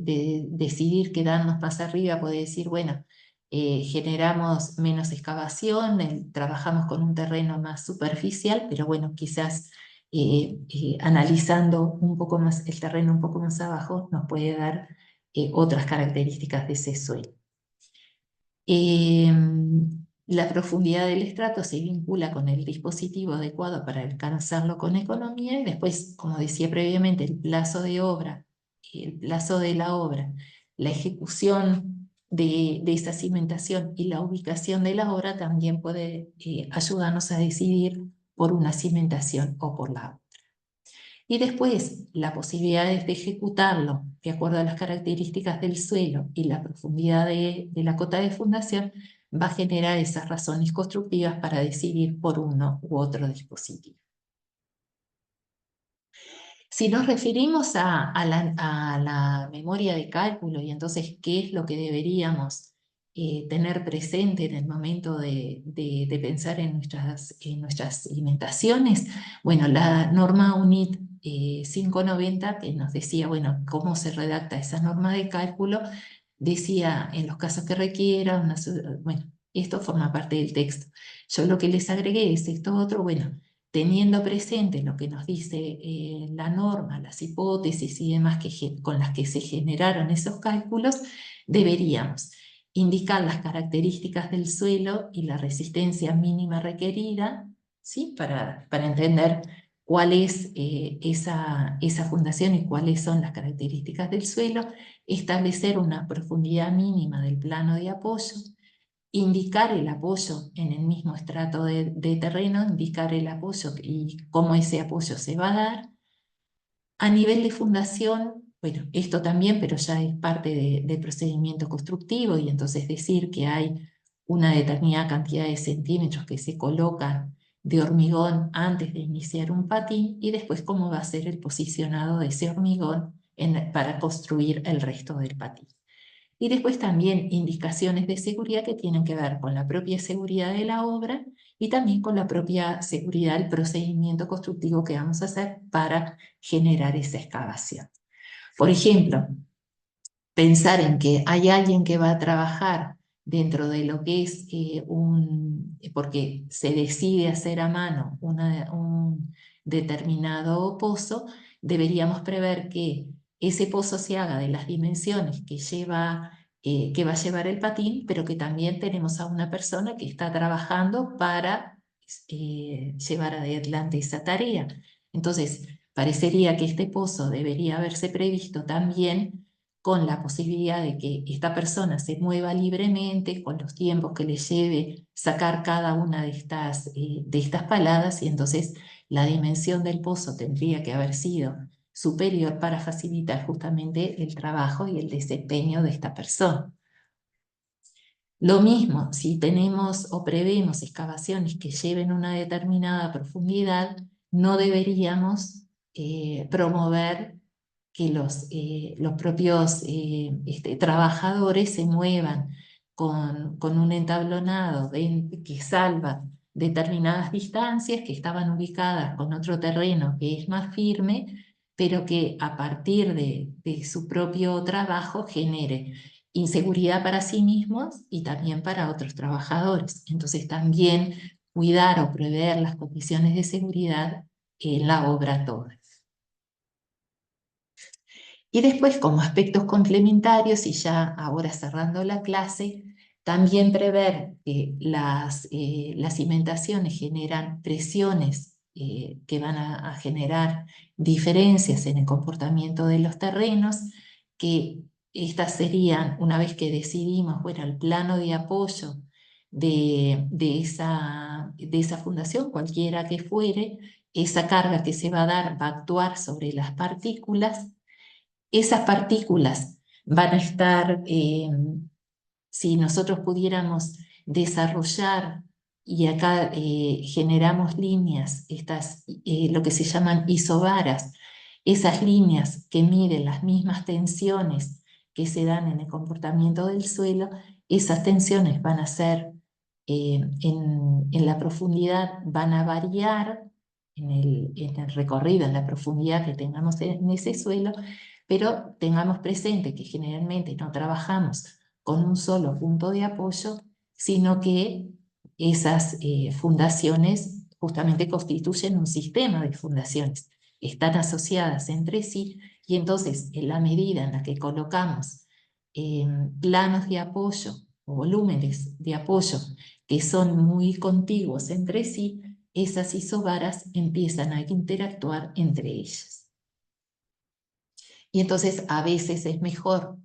decidir quedarnos más arriba puede decir, bueno, generamos menos excavación, trabajamos con un terreno más superficial, pero bueno, quizás analizando un poco más el terreno un poco más abajo nos puede dar otras características de ese suelo. La profundidad del estrato se vincula con el dispositivo adecuado para alcanzarlo con economía y después, como decía previamente, el plazo de obra, el plazo de la obra, la ejecución de esa cimentación y la ubicación de la obra también puede ayudarnos a decidir por una cimentación o por la otra. Y después, la posibilidad de ejecutarlo de acuerdo a las características del suelo y la profundidad de la cota de fundación va a generar esas razones constructivas para decidir por uno u otro dispositivo. Si nos referimos a la memoria de cálculo y entonces qué es lo que deberíamos tener presente en el momento de pensar en nuestras cimentaciones, bueno, la norma UNIT 590 que nos decía, bueno, cómo se redacta esa norma de cálculo, decía en los casos que requiera, bueno, esto forma parte del texto. Yo lo que les agregué es esto otro, bueno, teniendo presente lo que nos dice la norma, las hipótesis y demás con las que se generaron esos cálculos, deberíamos indicar las características del suelo y la resistencia mínima requerida, ¿sí? Para entender cuál es esa fundación y cuáles son las características del suelo, establecer una profundidad mínima del plano de apoyo, indicar el apoyo en el mismo estrato de terreno, indicar el apoyo y cómo ese apoyo se va a dar. A nivel de fundación, bueno, esto también, pero ya es parte del procedimiento constructivo y entonces decir que hay una determinada cantidad de centímetros que se colocan de hormigón antes de iniciar un patín y después cómo va a ser el posicionado de ese hormigón para construir el resto del patín. Y después también indicaciones de seguridad que tienen que ver con la propia seguridad de la obra y también con la propia seguridad del procedimiento constructivo que vamos a hacer para generar esa excavación. Por ejemplo, pensar en que hay alguien que va a trabajar dentro de lo que es porque se decide hacer a mano un determinado pozo, deberíamos prever que ese pozo se haga de las dimensiones que va a llevar el patín, pero que también tenemos a una persona que está trabajando para llevar adelante esa tarea. Entonces, parecería que este pozo debería haberse previsto también con la posibilidad de que esta persona se mueva libremente, con los tiempos que le lleve sacar cada una de estas paladas, y entonces la dimensión del pozo tendría que haber sido superior para facilitar justamente el trabajo y el desempeño de esta persona. Lo mismo, si tenemos o prevemos excavaciones que lleven una determinada profundidad, no deberíamos promover que los propios trabajadores se muevan con un entablonado que salva determinadas distancias que estaban ubicadas con otro terreno que es más firme, pero que a partir de su propio trabajo genere inseguridad para sí mismos y también para otros trabajadores. Entonces también cuidar o prever las condiciones de seguridad en la obra toda. Y después, como aspectos complementarios, y ya ahora cerrando la clase, también prever que las cimentaciones generan presiones que van a generar diferencias en el comportamiento de los terrenos, que estas serían, una vez que decidimos, bueno, el plano de apoyo de esa fundación, cualquiera que fuere, esa carga que se va a dar va a actuar sobre las partículas. Esas partículas van a estar, si nosotros pudiéramos desarrollar, y acá generamos líneas, lo que se llaman isobaras, Esas líneas que miden las mismas tensiones que se dan en el comportamiento del suelo, esas tensiones van a ser en la profundidad, van a variar en el recorrido, en la profundidad que tengamos en ese suelo, pero tengamos presente que generalmente no trabajamos con un solo punto de apoyo, sino que esas fundaciones justamente constituyen un sistema de fundaciones, están asociadas entre sí y entonces en la medida en la que colocamos planos de apoyo o volúmenes de apoyo que son muy contiguos entre sí, esas isobaras empiezan a interactuar entre ellas. Y entonces a veces es mejor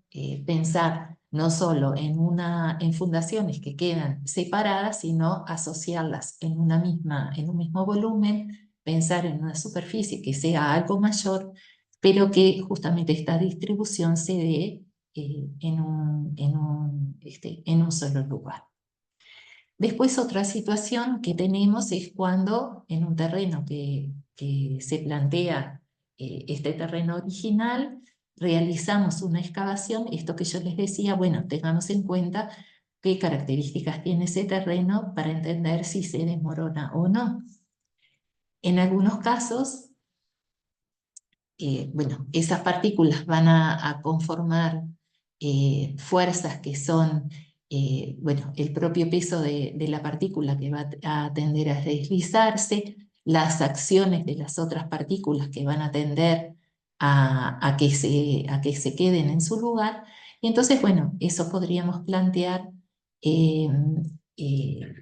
pensar no solo en fundaciones que quedan separadas, sino asociarlas en un mismo volumen, pensar en una superficie que sea algo mayor, pero que justamente esta distribución se dé en un solo lugar. Después otra situación que tenemos es cuando en un terreno que se plantea este terreno original, realizamos una excavación, esto que yo les decía, bueno, tengamos en cuenta qué características tiene ese terreno para entender si se desmorona o no. En algunos casos, bueno, esas partículas van a conformar fuerzas que son, bueno, el propio peso de la partícula que va a tender a deslizarse, las acciones de las otras partículas que van a tender a que se queden en su lugar. Y entonces, bueno, eso podríamos plantear, eh,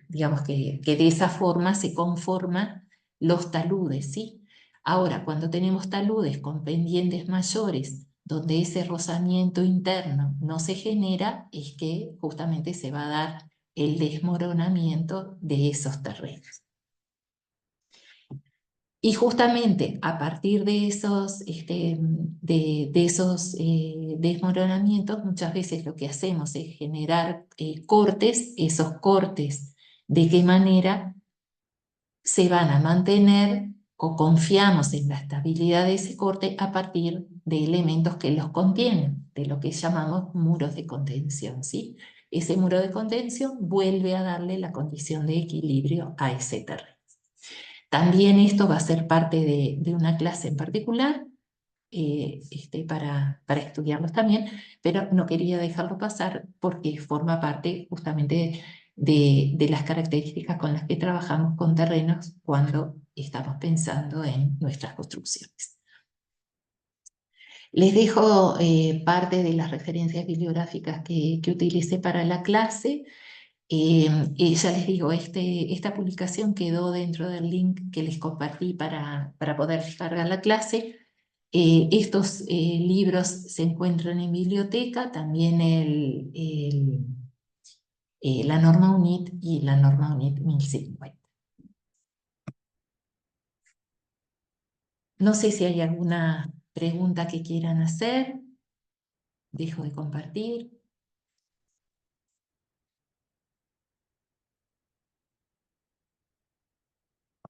digamos que de esa forma se conforman los taludes, ¿sí? Ahora, cuando tenemos taludes con pendientes mayores, donde ese rozamiento interno no se genera, es que justamente se va a dar el desmoronamiento de esos terrenos. Y justamente a partir de esos, de esos desmoronamientos, muchas veces lo que hacemos es generar cortes, esos cortes, ¿de qué manera se van a mantener o confiamos en la estabilidad de ese corte a partir de elementos que los contienen, de lo que llamamos muros de contención, ¿sí? Ese muro de contención vuelve a darle la condición de equilibrio a ese terreno. También esto va a ser parte de una clase en particular para estudiarlos también, pero no quería dejarlo pasar porque forma parte justamente de las características con las que trabajamos con terrenos cuando estamos pensando en nuestras construcciones. Les dejo parte de las referencias bibliográficas que utilicé para la clase. Y ya les digo, esta publicación quedó dentro del link que les compartí para poder descargar la clase. Estos libros se encuentran en biblioteca, también la norma UNIT y la norma UNIT 1050. No sé si hay alguna pregunta que quieran hacer. Dejo de compartir.